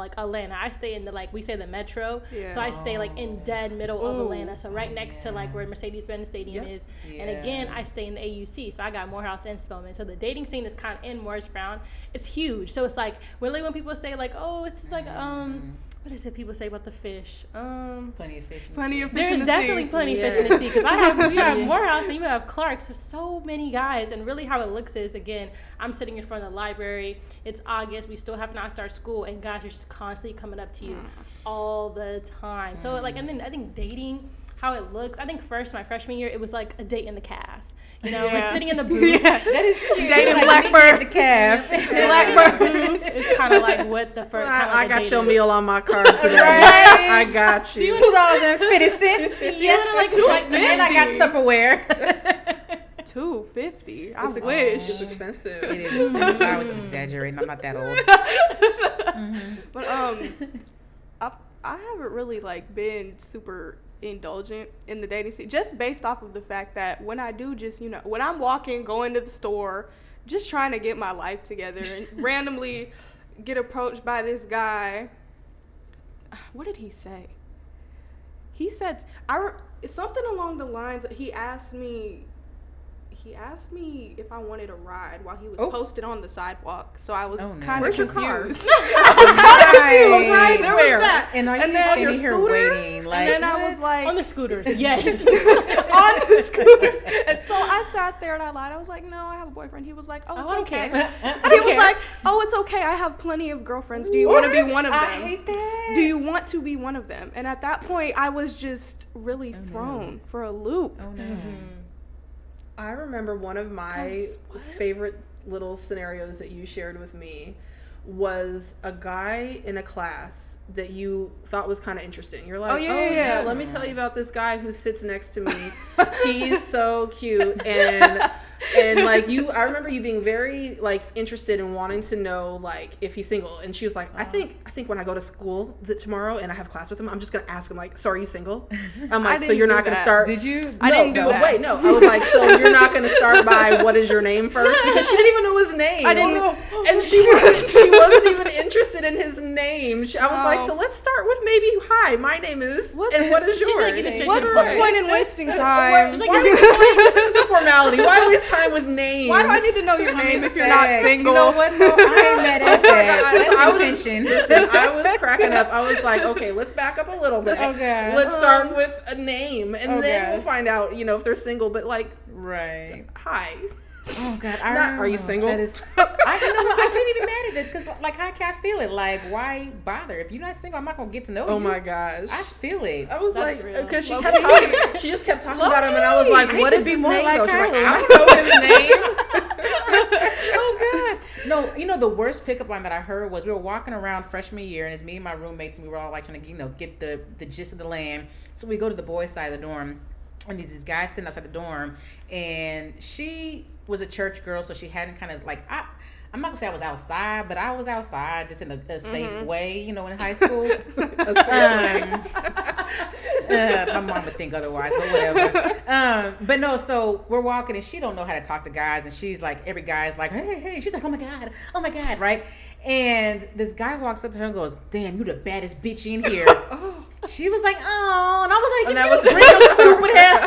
I stay in the like we say the metro. So I stay like in dead middle of Atlanta, so right next to like where Mercedes-Benz Stadium is. And again, I stay in the AUC, so I got Morehouse and Spelman. So the dating scene is kind of in Morris Brown. It's huge. So it's like really when people say like, oh, it's like what is it people say about the fish? Plenty of fish. There's definitely plenty of fish in the sea, because you have Morehouse and you have Clark, so many guys. And really how it looks is, again, I'm sitting in front of the library. It's August. We still have not started school, and guys are just constantly coming up to you all the time. So like, and then I think dating, how it looks. I think my freshman year, it was like a date in the caf. You know, like sitting in the booth. That is cute. Dating like Blackbird. The calf. Blackbird. It's kind of like what the first. I got your meal on my card today. I got you. $2.50. Yes, $2.50. And I got Tupperware. $2.50. I wish. It's expensive. It is expensive. I was exaggerating. I'm not that old. But I haven't really like been super indulgent in the dating scene, just based off of the fact that when I do just, when I'm going to the store, just trying to get my life together and randomly get approached by this guy. What did he say? He said, something along the lines, he asked me if I wanted a ride while he was posted on the sidewalk. So I was kind of confused. I was kind of confused. Right? There was that. And are you just standing here waiting? Like, and then I was like... On the scooters, yes. On the scooters. And so I sat there and I lied. I was like, no, I have a boyfriend. He was like, oh, it's okay. He was like, oh, it's okay. I have plenty of girlfriends. Do you want to be one of them? I hate that. Do you want to be one of them? And at that point, I was just really thrown for a loop. Oh, no. I remember one of my favorite little scenarios that you shared with me was a guy in a class that you thought was kind of interesting. You're like, yeah, let me tell you about this guy who sits next to me. He's so cute. And like I remember you being very like interested in wanting to know like if he's single. And she was like, I think when I go to school tomorrow and I have class with him, I'm just gonna ask him like, so are you single? I'm like, so you're not gonna start? Did you? I didn't do that. Wait, no. I was like, so you're not gonna start by what is your name first? Because she didn't even know his name. I didn't know. And she wasn't even interested in his name. I was like, so let's start with maybe, hi, my name is, and what is yours? What's the point in wasting time? This is the formality. Why waste time with names? Why do I need to know your name if you're not single? You know what? No, I ain't mad at that. That's intention. I was cracking up. I was like, okay, let's back up a little bit. Okay. Let's start with a name, and then we'll find out, if they're single. But like, hi. Oh God! Are you single? That is. I can't even be mad at it because, like, I can't feel it. Like, why bother? If you're not single, I'm not gonna get to know you. Oh my gosh! I feel it. I was like, because she kept talking. She just kept talking about him, and I was like, "What is his name?" Like She's like, "I don't know his name." Oh God! No, the worst pickup line that I heard was we were walking around freshman year, and it's me and my roommates, and we were all like trying to, get the gist of the land. So we go to the boys' side of the dorm. And these guys sitting outside the dorm, and she was a church girl, so she hadn't kind of like I'm not gonna say I was outside, but I was outside just in a safe way, in high school. My mom would think otherwise, but whatever. But no, so we're walking, and she don't know how to talk to guys, and she's like, every guy's like, hey, she's like, oh my god, right? And this guy walks up to her and goes, damn, you the baddest bitch in here. She was like, oh, and I was like, that was real stupid ass.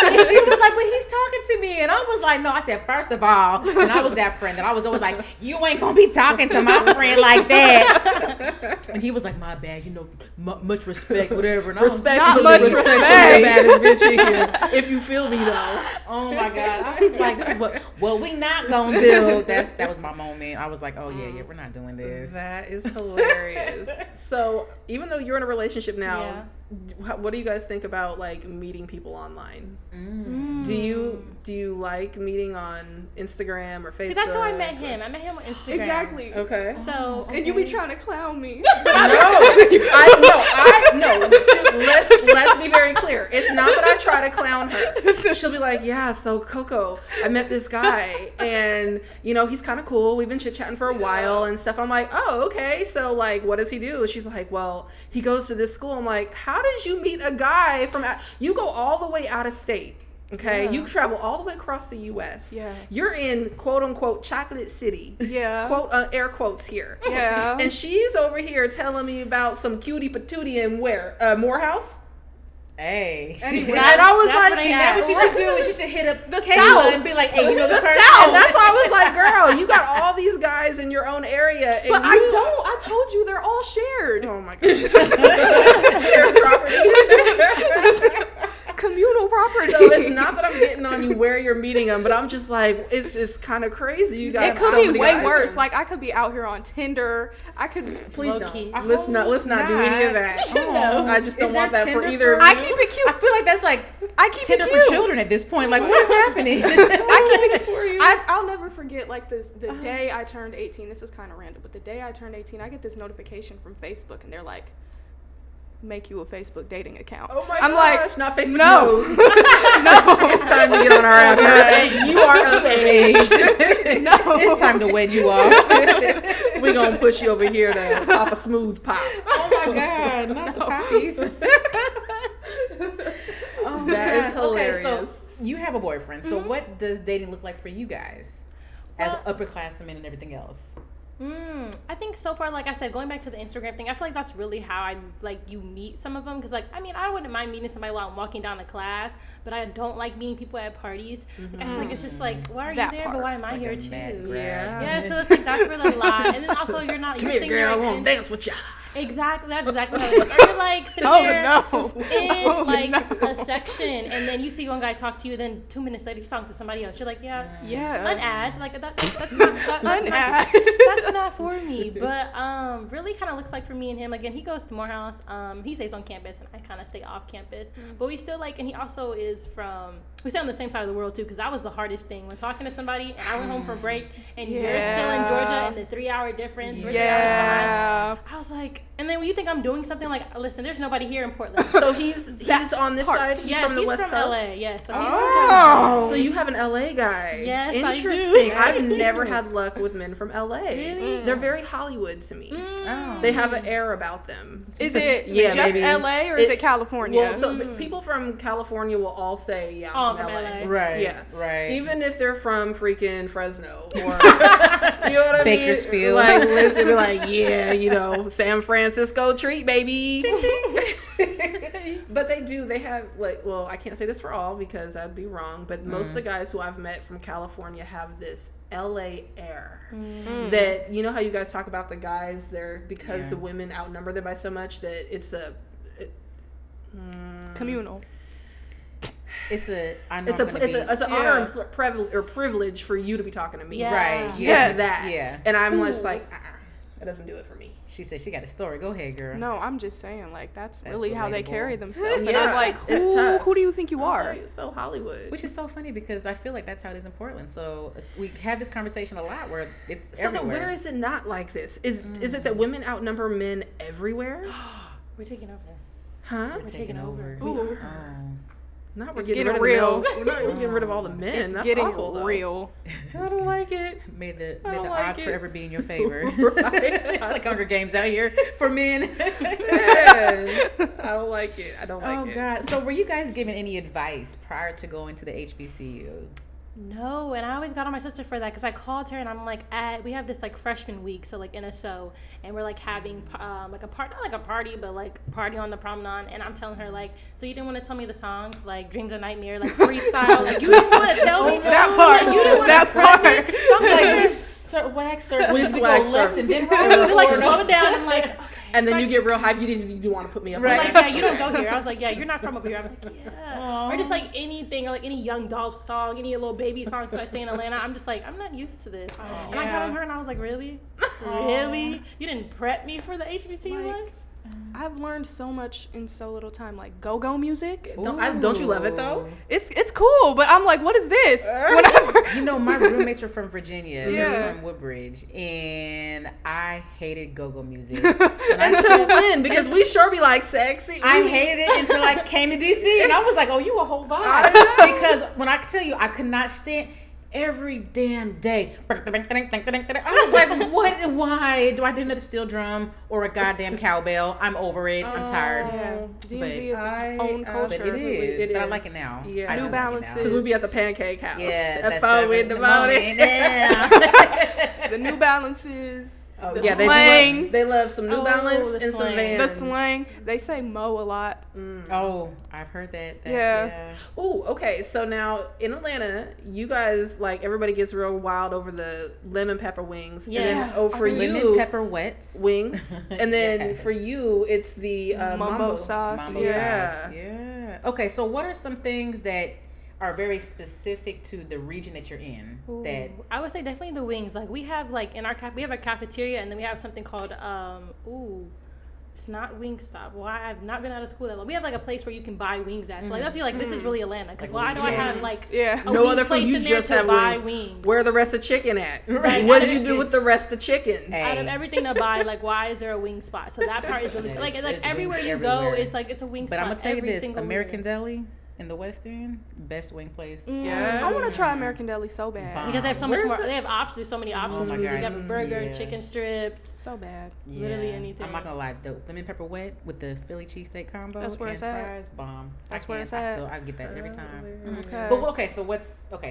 And she was like, but he's talking to me. And I was like, no, I said, first of all, and I was that friend that I was always like, you ain't gonna be talking to my friend like that. And he was like, my bad, much respect, whatever. And respect, not much respect. The baddest bitch in here. If you feel me though. Oh my God. I was like, this is what we not gonna do. That was my moment. I was like, oh yeah, we're not doing this. That is hilarious. So even though you're in a relationship now, what do you guys think about like meeting people online? Do you like meeting on Instagram or Facebook? See, that's how I met him. I met him on Instagram. Exactly. Okay. So and you be trying to clown me. No. Let's be very clear. It's not that I try to clown her. she'll be like, yeah, so Coco, I met this guy and, you know, he's kind of cool. We've been chit-chatting for a while and stuff. I'm like, oh, okay. So, like, what does he do? She's like, well, he goes to this school. I'm like, how did you meet a guy from, you go all the way out of state. Okay, you travel all the way across the U.S. Yeah. You're in quote unquote chocolate city. Yeah. Quote air quotes here. Yeah. And she's over here telling me about some cutie patootie in where? Morehouse? Hey. Anyway, and I was like, see, now what you should do is you should hit up the Kayla South and be like, hey, you know this person? And that's why I was like, girl, you got all these guys in your own area. And But I don't. I told you they're all shared. Oh my gosh. Shared property. Communal property. So it's not that I'm getting on you where you're meeting them, but I'm just like, it's just kind of crazy. You guys. It could be way worse. Like I could be out here on Tinder. I could. Please Low-key. don't. Let's not do any of that. Oh. I just don't Is want there that for Tinder either. for- I keep it cute. I feel like that's like I keep Tinder it cute. for children at this point. Like, what is happening? I keep it for you. I'll never forget like the day I turned 18. This is kind of random, but the day I turned 18, I get this notification from Facebook, and they're like, "Make you a Facebook dating account." Oh my I'm gosh, not Facebook. No. knows. It's time to get on our app. Hey, you are of age. No. It's time to wed you off. We're going to push you over here to pop a smooth pop. Oh my God, not the poppies. Oh, That is hilarious. Okay, so you have a boyfriend. So what does dating look like for you guys as upperclassmen and everything else? I think so far, like I said, going back to the Instagram thing, I feel like that's really how you meet some of them. Because, like, I mean, I wouldn't mind meeting somebody while I'm walking down to class, but I don't like meeting people at parties. Like, I feel like it's just like, why are That you there, part. but why am I Like here a too? mad grab. Yeah, so it's like, that's where the lie. And then also, you're not, Come you're here, sitting girl. I there want to in- dance with ya. Exactly, that's exactly how it is. Or you're like sitting there in a section, and then you see one guy talk to you, then 2 minutes later he's talking to somebody else. You're like, yeah. An ad, like that's not for me. But really kind of looks like for me and him. Again, he goes to Morehouse. He stays on campus, and I kind of stay off campus. But we still and he also is from. We stay on the same side of the world too, because that was the hardest thing when talking to somebody, and I went home for break, and you're still in Georgia, and the 3-hour difference. We're 3 hours behind. I was like, and then when you think I'm doing something, like, listen, there's nobody here in Portland. So he's on this side. He's Yes, from the he's West from Coast. LA. Yes, so he's from California. So you have an LA guy. Yes, I do. Interesting. I've Yes. never had luck with men from LA. Really? They're very Hollywood to me. Oh. They have an air about them. Is it Yeah, just maybe. LA or is it California? Well, so people from California will all say, yeah, I'm from LA. Right. Yeah. Right. Even if they're from freaking Fresno or, you know what I mean? Bakersfield. Like, listen, be like, yeah, you know, San Francisco treat, baby. But they have, like, well, I can't say this for all because that'd be wrong, but most of the guys who I've met from California have this LA air. That, you know how you guys talk about the guys there because the women outnumber them by so much that it's communal. It's an honor and privilege for you to be talking to me. Yeah. Right. Yes. Yes. That. Yeah. And I'm just like, that doesn't do it for me. She said she got a story. Go ahead, girl. No, I'm just saying, like, that's really how they relatable. carry themselves. And Yeah, I'm like, it's tough. who do you think you are? It's so Hollywood. Which is so funny because I feel like that's how it is in Portland. So we have this conversation a lot where it's so everywhere. where is it not like this? Is it that women outnumber men everywhere? We're taking over. Huh? We're taking over. Ooh. Not we're It's getting getting rid real. of the men. We're getting rid of all the men. It's That's getting awful, though. real. I don't like it. May the don't like odds it. forever be in your favor. Right. It's like Hunger Games out here for men. Yeah. I don't like it. I don't like it. Oh God! So were you guys given any advice prior to going to the HBCU? No, and I always got on my sister for that because I called her and I'm like, we have this like freshman week, so like NSO, and we're like having like a party, not like a party, but like party on the promenade, and I'm telling her like, so you didn't want to tell me the songs like Dreams of Nightmare, like freestyle, like you didn't want to tell me That part. like, you didn't wanna That prep me. part. So I'm like, Wax surf. We We swag go left surf. and then we're right. like slow it down. I'm like, okay. And then It's you get real hype. You do want to put me up. Right. on Like, that. yeah, you don't go here. I was like, yeah, you're not from up here. I was like, yeah. Aww. Or just like anything, or like any Young Dolph song, any little baby song because I stay in Atlanta. I'm just like, I'm not used to this. And I got on her and I was like, really? Really? You didn't prep me for the HBCU life? I've learned so much in so little time, like go-go music. Don't you love it though? It's cool, but I'm like, what is this? Whatever. You know, my roommates were from Virginia. Yeah. They're from Woodbridge, and I hated go-go music. Until when? Because we sure be like sexy. I hated it until I came to DC, and I was like, "Oh, you a whole vibe." Because when I tell you, I could not stand. Every damn day. I was like, what? Why do I do another steel drum or a goddamn cowbell? I'm over it. I'm tired. Yeah. DMV is its own culture. But it is. But I like it now. Yeah. New Balances. Because we be at the pancake house. Yes. At 4 in the morning. The New Balances. Oh, the yeah, slang. they love some New Balance and some Vans. The slang. They say mo a lot. Oh, I've heard that. Yeah. Oh, okay. So now in Atlanta, you guys, like, everybody gets real wild over the lemon pepper wings. Yeah. And then, for you, lemon pepper wets. Wings. And then Yes. for you, it's the Mambo sauce. Mambo Yeah. sauce. Yeah. Okay, so what are some things that are very specific to the region that you're in? Ooh, That I would say definitely the wings. Like we have like in our we have a cafeteria, and then we have something called it's not Wingstop. Well, I've not been out of school that long. We have like a place where you can buy wings at. So like that's like this is really Atlanta. Because why do I have like a no wing other food? place You in there just to have buy wings. Where the rest of chicken at? Right. What'd you do with the rest of chicken? Out of everything to buy, like why is there a wing spot? So that part is really like everywhere you go, it's like it's a wing spot. But I'm gonna tell you this: single American year. Deli in the West End, best wing place. Yeah. I want to try American Deli so bad. Because they have so much more. They have options. There's so many options. my You God. have a burger, Yeah. chicken strips. So bad. Literally anything. I'm not gonna lie, the lemon pepper wet with the Philly cheesesteak combo That's where and it's at. fries, bomb. That's where it's at. I get that every time. Okay. But okay,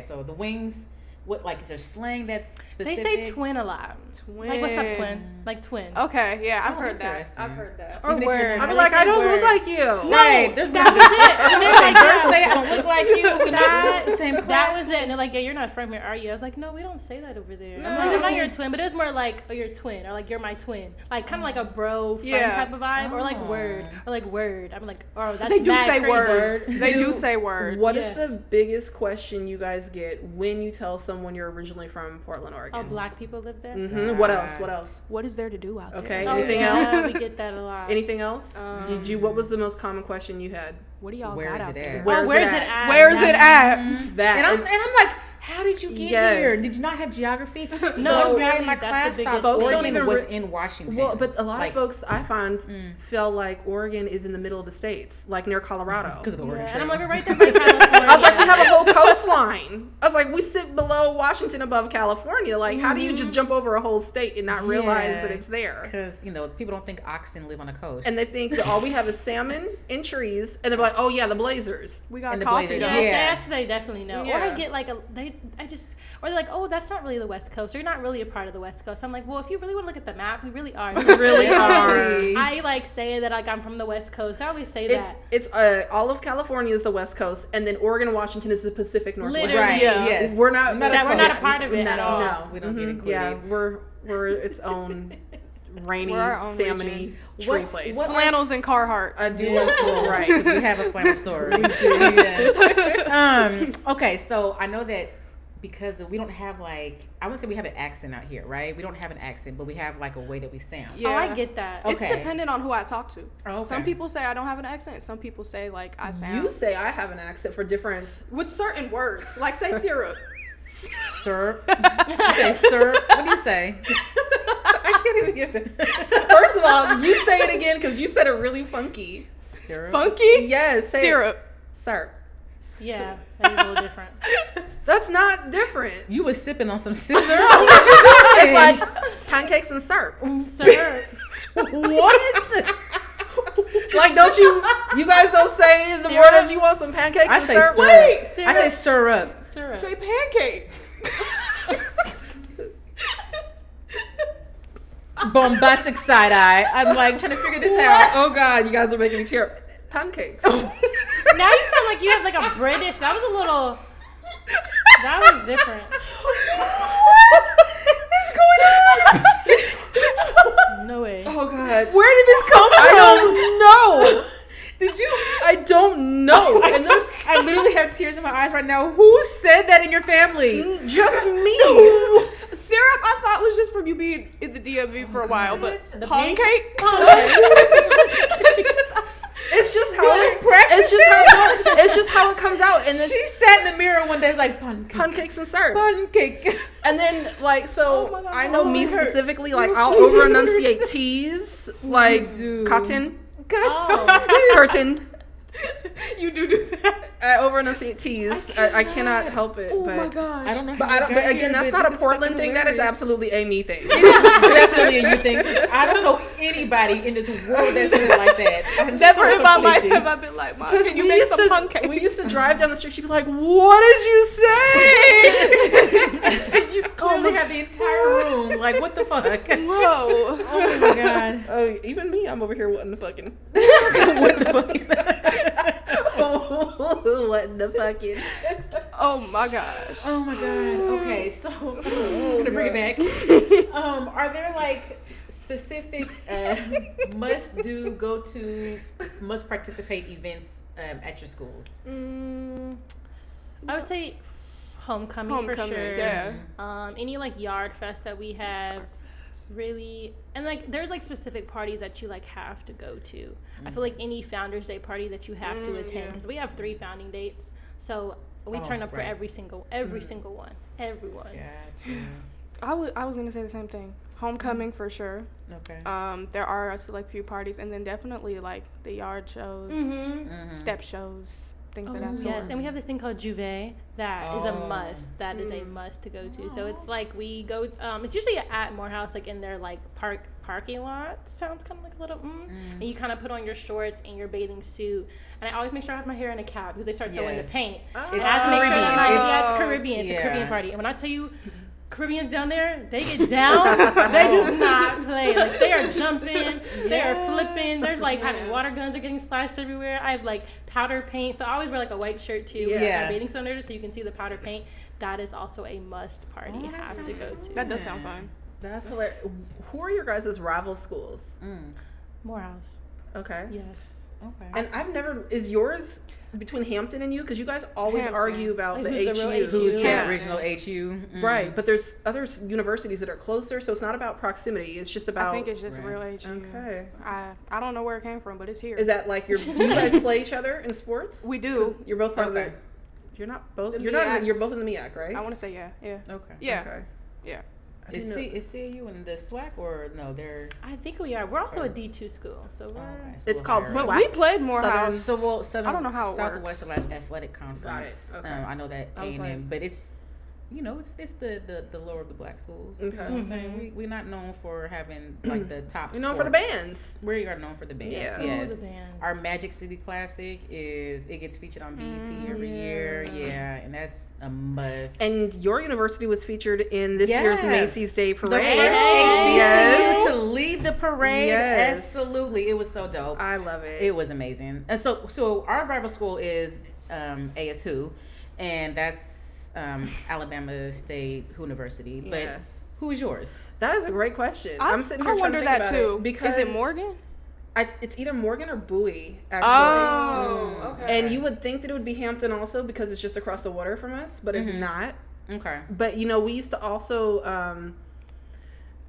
so the wings. What, like, is there slang that's They specific? say twin a lot. Twin. Like, what's up, twin? Like twin. Okay, yeah, I've Oh, heard that. interesting. I've heard that. Or Even if you're word. not- I'm like, I don't look like you. Right. There's that was it. And they're like, birthday, I don't look like you. We're not in the same class. that was it. And they're like, yeah, you're not from here, are you? I was like, no, we don't say that over there. I'm like, I'm not your twin, but it was more like, oh, you're a twin, or like, you're my twin. Like, kind of like a bro friend type of vibe, or like word, or like word. I'm like, oh, that's They do mad say crazy. word. They do say word. What is Yes. the biggest question you guys get when you tell someone you're originally from Portland, Oregon? Oh, black people live there? Mm-hmm. What else? What else? What is there to do out Okay. there? Anything yeah, else? we get that a lot. Anything else? What was the most common question you had? What do y'all Where got is out it there? at? Where's Where's it it at? at? Where's it at? That. And I'm like, how did you get Yes. here? Did you not have geography? No, One guy in really, my that's class the thought biggest Folks don't Oregon even was re- in Washington. Well, but a lot Like, of folks I find feel like Oregon is in the middle of the states, like near Colorado. because of the Oregon Yeah, Trail. and I'm like, we're right there by California. I was like, we have a whole coastline. I was like, we sit below Washington above California. Like, how do you just jump over a whole state and not realize Yeah. that it's there? Because, people don't think oxen live on a coast. And they think that all we have is salmon and trees, and they're like, oh yeah, the Blazers. We got And the coffee. Blazers, though. yeah. That's what they definitely know. Or Yeah. I get like or they're like, oh, that's not really the West Coast. Or you're not really a part of the West Coast. I'm like, well, if you really want to look at the map, we really are. We really are. I like say that like I'm from the West Coast. I always say that. It's all of California is the West Coast, and then Oregon and Washington is the Pacific Northwest. Literally. Right, Yeah. yes. We're not. Not That we're not a coast. part of it No, at all. no. We don't get included. Yeah, we're its own rainy, We're our own salmony region. tree place. what- Flannels and Carhartt. I do. Yes, Right. because we have a flannel store. Yes. Okay, so I know that because we don't have I wouldn't say we have an accent out here, right? We don't have an accent, but we have like a way that we sound. Yeah. Oh, I get that. Okay. It's dependent on who I talk to. Oh, okay. Some people say I don't have an accent. Some people say like I sound. You say I have an accent for different. With certain words, like say syrup. Sir. You say sir. What do you say? I can't even get it. First of all, you say it again because you said it really funky. Syrup. Funky? Yes, say Syrup. It. Sir. Yeah, that is a little different. That's not different. You was sipping on some scissor. It's like pancakes and syrup. Sir. What? Like, don't you guys don't say in the Syrup? mornings you want some pancakes I and say syrup? syrup. Wait. I say syrup. Syrup. Say pancake. Bombastic side eye. I'm like trying to figure this out. Oh God, you guys are making me tear up. Pancakes. Now you sound like you have like a British. That was a little. That was different. What is going on? No way. Oh God. Where did this come from? I don't know. Did you? I don't know. And there's I literally have tears in my eyes right now. Who said that in your family? just me. Syrup, I thought was just from you being in the DMV for a while, but The pound pink? cake? It's just how it comes out. And then She sat in the mirror one day, was like, pancakes and syrup. pancake. And then, like, so Oh my God, I know my me stomach hurts. specifically, like, I'll over enunciate T's, like do. cotton, Oh. curtain. You do that. I over enunciate T's. I cannot help it. Oh but, my gosh. I don't know how But we got again, here, that's but not a this is Portland fucking thing. That is hilarious. absolutely a me thing. It is definitely a you thing. 'Cause I don't know anybody in this world that says it like that. I'm Never so in my life conflicted. have I been like, Mom, Because can you make some pancakes? we used to drive down the street. She'd be like, "What did you say?" You clearly have the entire room. Like, what the fuck? Whoa. Oh my god. Oh, even me, I'm over here wanting to fucking. What the fuck? What the fucking? Oh my gosh. Oh my god. Okay, so I'm gonna bring it back. Are there like specific must do, go to, must participate events at your schools? I would say homecoming for Homecoming, sure. yeah. Any like yard fest that we have, really, and like there's like specific parties that you like have to go to. I feel like any Founders Day party that you have to attend, because we have 3 founding dates, so we turn up for every single one, everyone. Gotcha. I was gonna say the same thing. Homecoming for sure. Okay. There are a select few parties, and then definitely like the yard shows, step shows, things of that sort. Yes, and we have this thing called Juve that is a must. That is a must to go to. So it's like we go. It's usually at Morehouse, like in their like parking lot. Sounds kind of like a little. And you kind of put on your shorts and your bathing suit. And I always make sure I have my hair in a cap because they start throwing the paint. And I have to make sure that it's Caribbean. It's a Caribbean party. And when I tell you, Caribbeans down there, they get down. They do not play. Like they are jumping, they are flipping. They're like having water guns are getting splashed everywhere. I have like powder paint, so I always wear like a white shirt too. With my bathing suit under, so you can see the powder paint. That is also a must party you have to go to. That does sound fun. That's hilarious. Who are your guys' rival schools? Morehouse. Okay. Yes. Okay. And I've never. Is yours between Hampton and you? Because you guys always argue about Like, the who's the HU. real Who's the Yeah. original HU? Right, but there's other universities that are closer, so it's not about proximity. It's just about. I think it's just real HU. Okay. I don't know where it came from, but it's here. Is that like do you guys play each other in sports? We do. You're both part of Okay. You're not both. The You're not. MEAC. You're both in the MEAC, right? I want to say yeah. Okay. Yeah. Okay. Yeah. Is CAU in the SWAC or no? They're I think we are. We're also a D2 school, so we're. okay, so It's we're called higher But up. we played Morehouse. Southern, I don't know how it Southwest works. Athletic Conference. Got it, okay. I know that I was A&M, like- but it's it's the lower of the black schools. Okay. You know what I'm saying? We're not known for having like the top. You're known for the sports. bands. We are known for the bands. Yeah. Yes. the bands. Our Magic City Classic gets featured on BET every year. Yeah, and that's a must. And your university was featured in this year's Macy's Day the Parade. first HBCU Yes. to lead the parade. Yes. Absolutely, it was so dope. I love it. It was amazing. And so our rival school is ASU, and that's Alabama State University. But Yeah. who is yours? That is a great question. I'm sitting here I trying to wonder think that about too. it because Is it Morgan? it's either Morgan or Bowie, actually. Oh, okay. And you would think that it would be Hampton also because it's just across the water from us, but it's not. Okay. But we used to also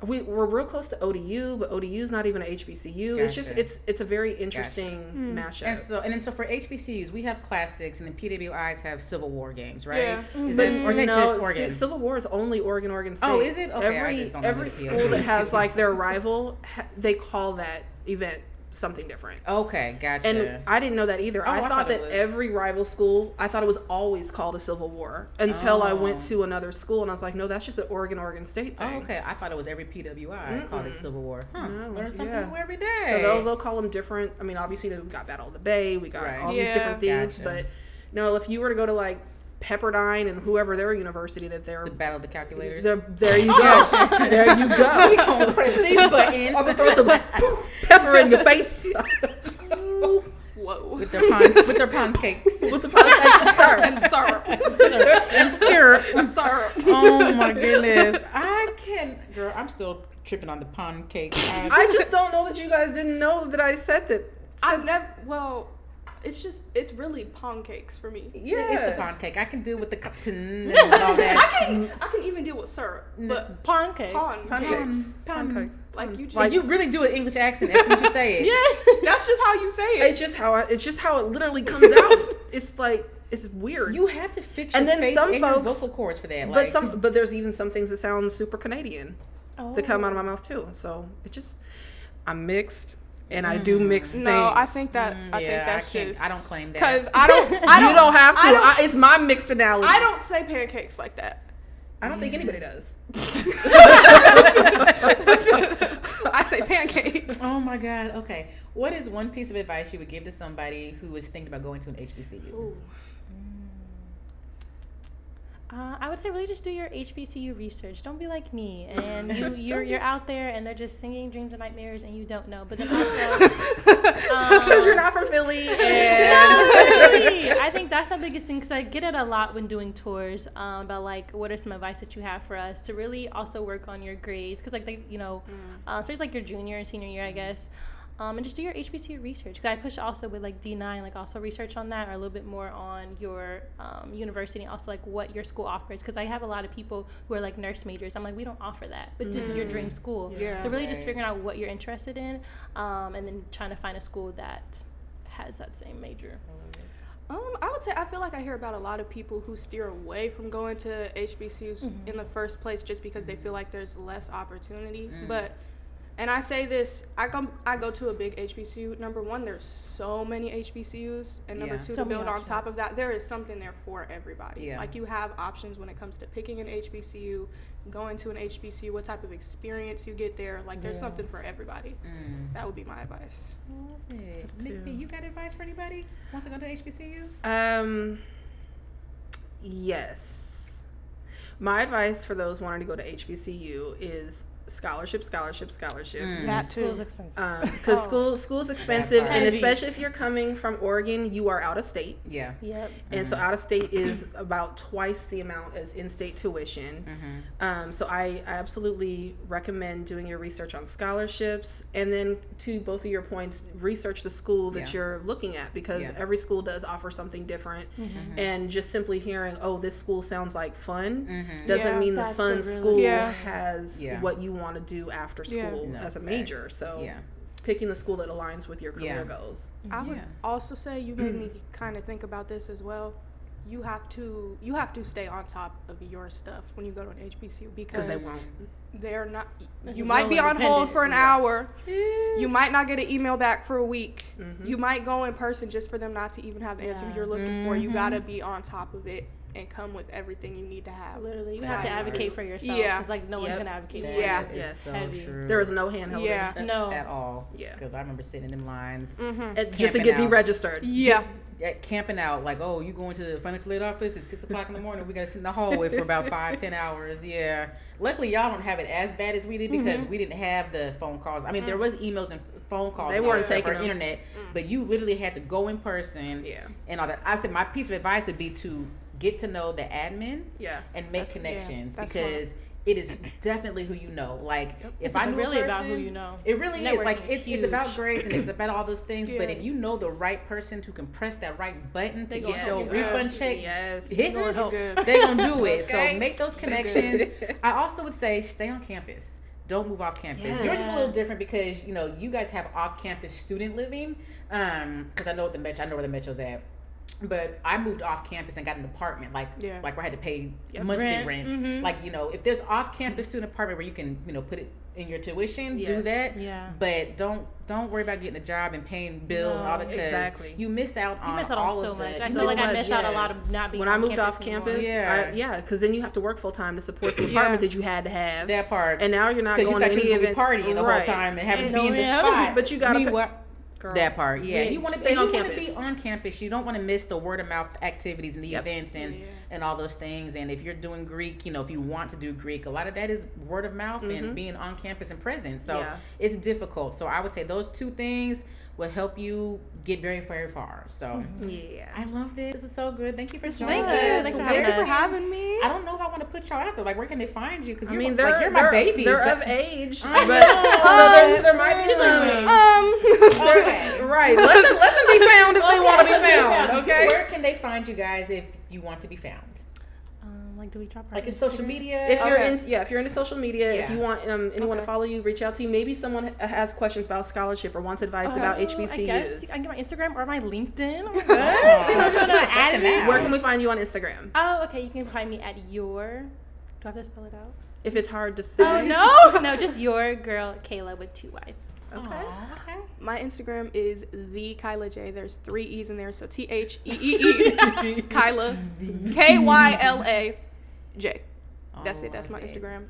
we're real close to ODU, but ODU's not even an HBCU. It's just Gotcha. it's a very interesting mashup. And then for HBCUs, we have classics, and then PWIs have Civil War games, right? Yeah. Is that, or is that just Oregon? Civil War is only Oregon State. Oh, is it? Okay, I just don't know every the school deal. that has like their rival, they call that event something different. Okay, gotcha. And I didn't know that either. Oh, I thought it that was. every rival school, I thought it was always called a Civil War until I went to another school and I was like, no, that's just an Oregon State thing. Oh, okay. I thought it was every PWI called it Civil War. Huh. No, Learn something yeah. new every day. So they'll call them different. I mean, obviously we got Battle of the Bay, we got all these Yeah. different things, Gotcha. but no, if you were to go to like Pepperdine and whoever their university that they're the Battle of the Calculators. there you go. There you go. We gonna press these buttons. I'm gonna throw some pepper in your face. Whoa. with their pound cakes. With the pancake And syrup. and syrup. Syrup. Oh my goodness. Girl, I'm still tripping on the pancake. I just don't know that you guys didn't know that I said that. I've never. Well, it's really pound cakes for me. Yeah, it's the pound cake. I can do with the cotton and all that. I can even deal with syrup, but pound cakes. Pound cakes. Like you just like you really do an English accent as soon as you say it. Yes, that's just how you say it. It's just how it literally comes out. It's like it's weird. You have to fix your and then face some and folks, your vocal cords for that. But there's even some things that sound super Canadian that come out of my mouth too. So it just I'm mixed. And I do mixed things. No, I think that's I don't claim that. Because I don't. You don't have to. It's my mixed analogy. I don't say pancakes like that. I don't think anybody does. I say pancakes. Oh my God. Okay. What is one piece of advice you would give to somebody who is thinking about going to an HBCU? Ooh. I would say really just do your HBCU research. Don't be like me, and you're out there, and they're just singing dreams and nightmares, and you don't know. But then also, because you're not from Philly. And really, I think that's the biggest thing because I get it a lot when doing tours. About like, what are some advice that you have for us to really also work on your grades? Because especially like your junior and senior year, I guess. And just do your HBCU research. Because I push also with like D9, like also research on that or a little bit more on your university and also like what your school offers. Because I have a lot of people who are like nurse majors. I'm like, we don't offer that, but this is your dream school. Yeah, so really just figuring out what you're interested in and then trying to find a school that has that same major. I would say I feel like I hear about a lot of people who steer away from going to HBCUs in the first place just because they feel like there's less opportunity. And I say this, I go to a big HBCU. Number one, there's so many HBCUs. And number two, to build on top of that, there is something there for everybody. Yeah. Like you have options when it comes to picking an HBCU, going to an HBCU, what type of experience you get there. Like there's something for everybody. That would be my advice. Love it. Nikki, you got advice for anybody who wants to go to HBCU? Yes. My advice for those wanting to go to HBCU is scholarship. That too. School's expensive. Because school's expensive, and especially if you're coming from Oregon, you are out of state. Yeah. Yep. And so out of state is about twice the amount as in-state tuition. So I absolutely recommend doing your research on scholarships, and then to both of your points, research the school that you're looking at, because every school does offer something different. And just simply hearing, oh, this school sounds like fun, doesn't mean the fun school has what you want to do after school as a major. So picking the school that aligns with your career goals. I would also say, you made me kind of think about this as well. You have to stay on top of your stuff when you go to an HBCU because they won't. They're not. You might be on hold for an hour. You might not get an email back for a week. You might go in person just for them not to even have the answer you're looking for. You gotta be on top of it and come with everything you need to have. Literally, you have to advocate for yourself. Because like no one's gonna advocate for you. That is so true. There was no hand holding. At all. Because I remember sitting in them lines just to get deregistered. Camping out, like, oh, you going to the financial aid office at 6 o'clock in the morning, we gotta sit in the hallway for about 5-10 hours. Luckily y'all don't have it as bad as we did, because we didn't have the phone calls. I mean, there was emails and phone calls. They weren't taking our internet, but you literally had to go in person and all that. I said my piece of advice would be to get to know the admin and make connections, because it is definitely who you know. Like, if I knew really a person, about who you know. It really Networking is. Like, it's about grades and it's about all those things. Yeah. But if you know the right person who can press that right button to get your refund check, they're gonna do it. So make those connections. I also would say stay on campus. Don't move off campus. Yours is a little different because you guys have off-campus student living. Because I know where the Metro's at. But I moved off campus and got an apartment, like where I had to pay monthly rent. Like, if there's off campus student apartment where you can, put it in your tuition, do that. But don't worry about getting a job and paying bills and all that, because you miss out on so much. I feel like I missed out a lot of not being when I moved off campus. Because then you have to work full time to support the apartment that you had to have. That part. And now you're not going to any events. Partying the whole time and having to be in the spot. But you got to. Girl. That part, you want to be on campus. You don't want to miss the word of mouth activities and the events and all those things. And if you're doing Greek, if you want to do Greek, a lot of that is word of mouth and being on campus and present. So it's difficult. So I would say those two things will help you get very, very far. So I love this. This is so good. Thank you for joining us. Thank you for having me. I don't know if I want to put y'all out there. Like, where can they find you? Because you're my babies. They're of age, but so there might be some. Right. Let them be found if they want to be can they find you guys if you want to be found? Like, do we drop our like in social media? If you're into social media, if you want anyone to follow you, reach out to you. Maybe someone has questions about scholarship or wants advice about HBCUs. I guess I can get my Instagram or my LinkedIn. Oh my gosh. Where can we find you on Instagram? Oh, okay. You can find me at your. Do I have to spell it out? If it's hard to say. Oh no, just your girl Kayla with 2 Y's. Okay. Aww, okay. My Instagram is the Kyla J. There's 3 E's in there, so THEEE Kyla KYLA J. That's it. That's my Instagram.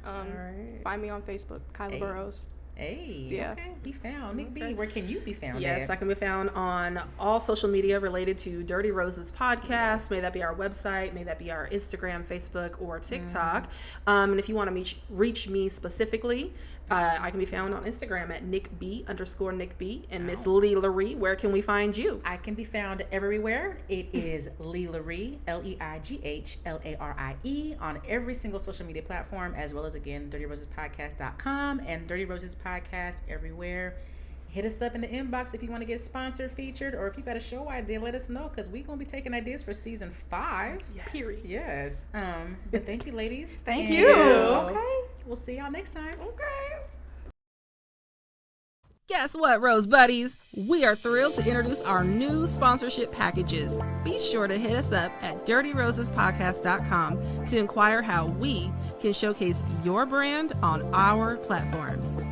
Find me on Facebook, Kyla Burrows. Hey, okay. Be found. Nick B, where can you be found? Yes, I can be found on all social media related to Dirty Roses podcast. May that be our website, may that be our Instagram, Facebook, or TikTok. And if you want to reach me specifically, I can be found on Instagram at @NickB_Nick B. And Miss Leigh LaRie, where can we find you? I can be found everywhere. It is Leigh LaRie, LeighlaRie, on every single social media platform, as well as, again, DirtyRosesPodcast.com and Dirty Roses Podcast everywhere. Hit us up in the inbox if you want to get sponsored, featured, or if you got a show idea, let us know, because we're going to be taking ideas for season 5. Period. Yes. But thank you, ladies. Thank you. Okay. We'll see y'all next time. Okay. Guess what, Rose Buddies? We are thrilled to introduce our new sponsorship packages. Be sure to hit us up at DirtyRosesPodcast.com to inquire how we can showcase your brand on our platforms.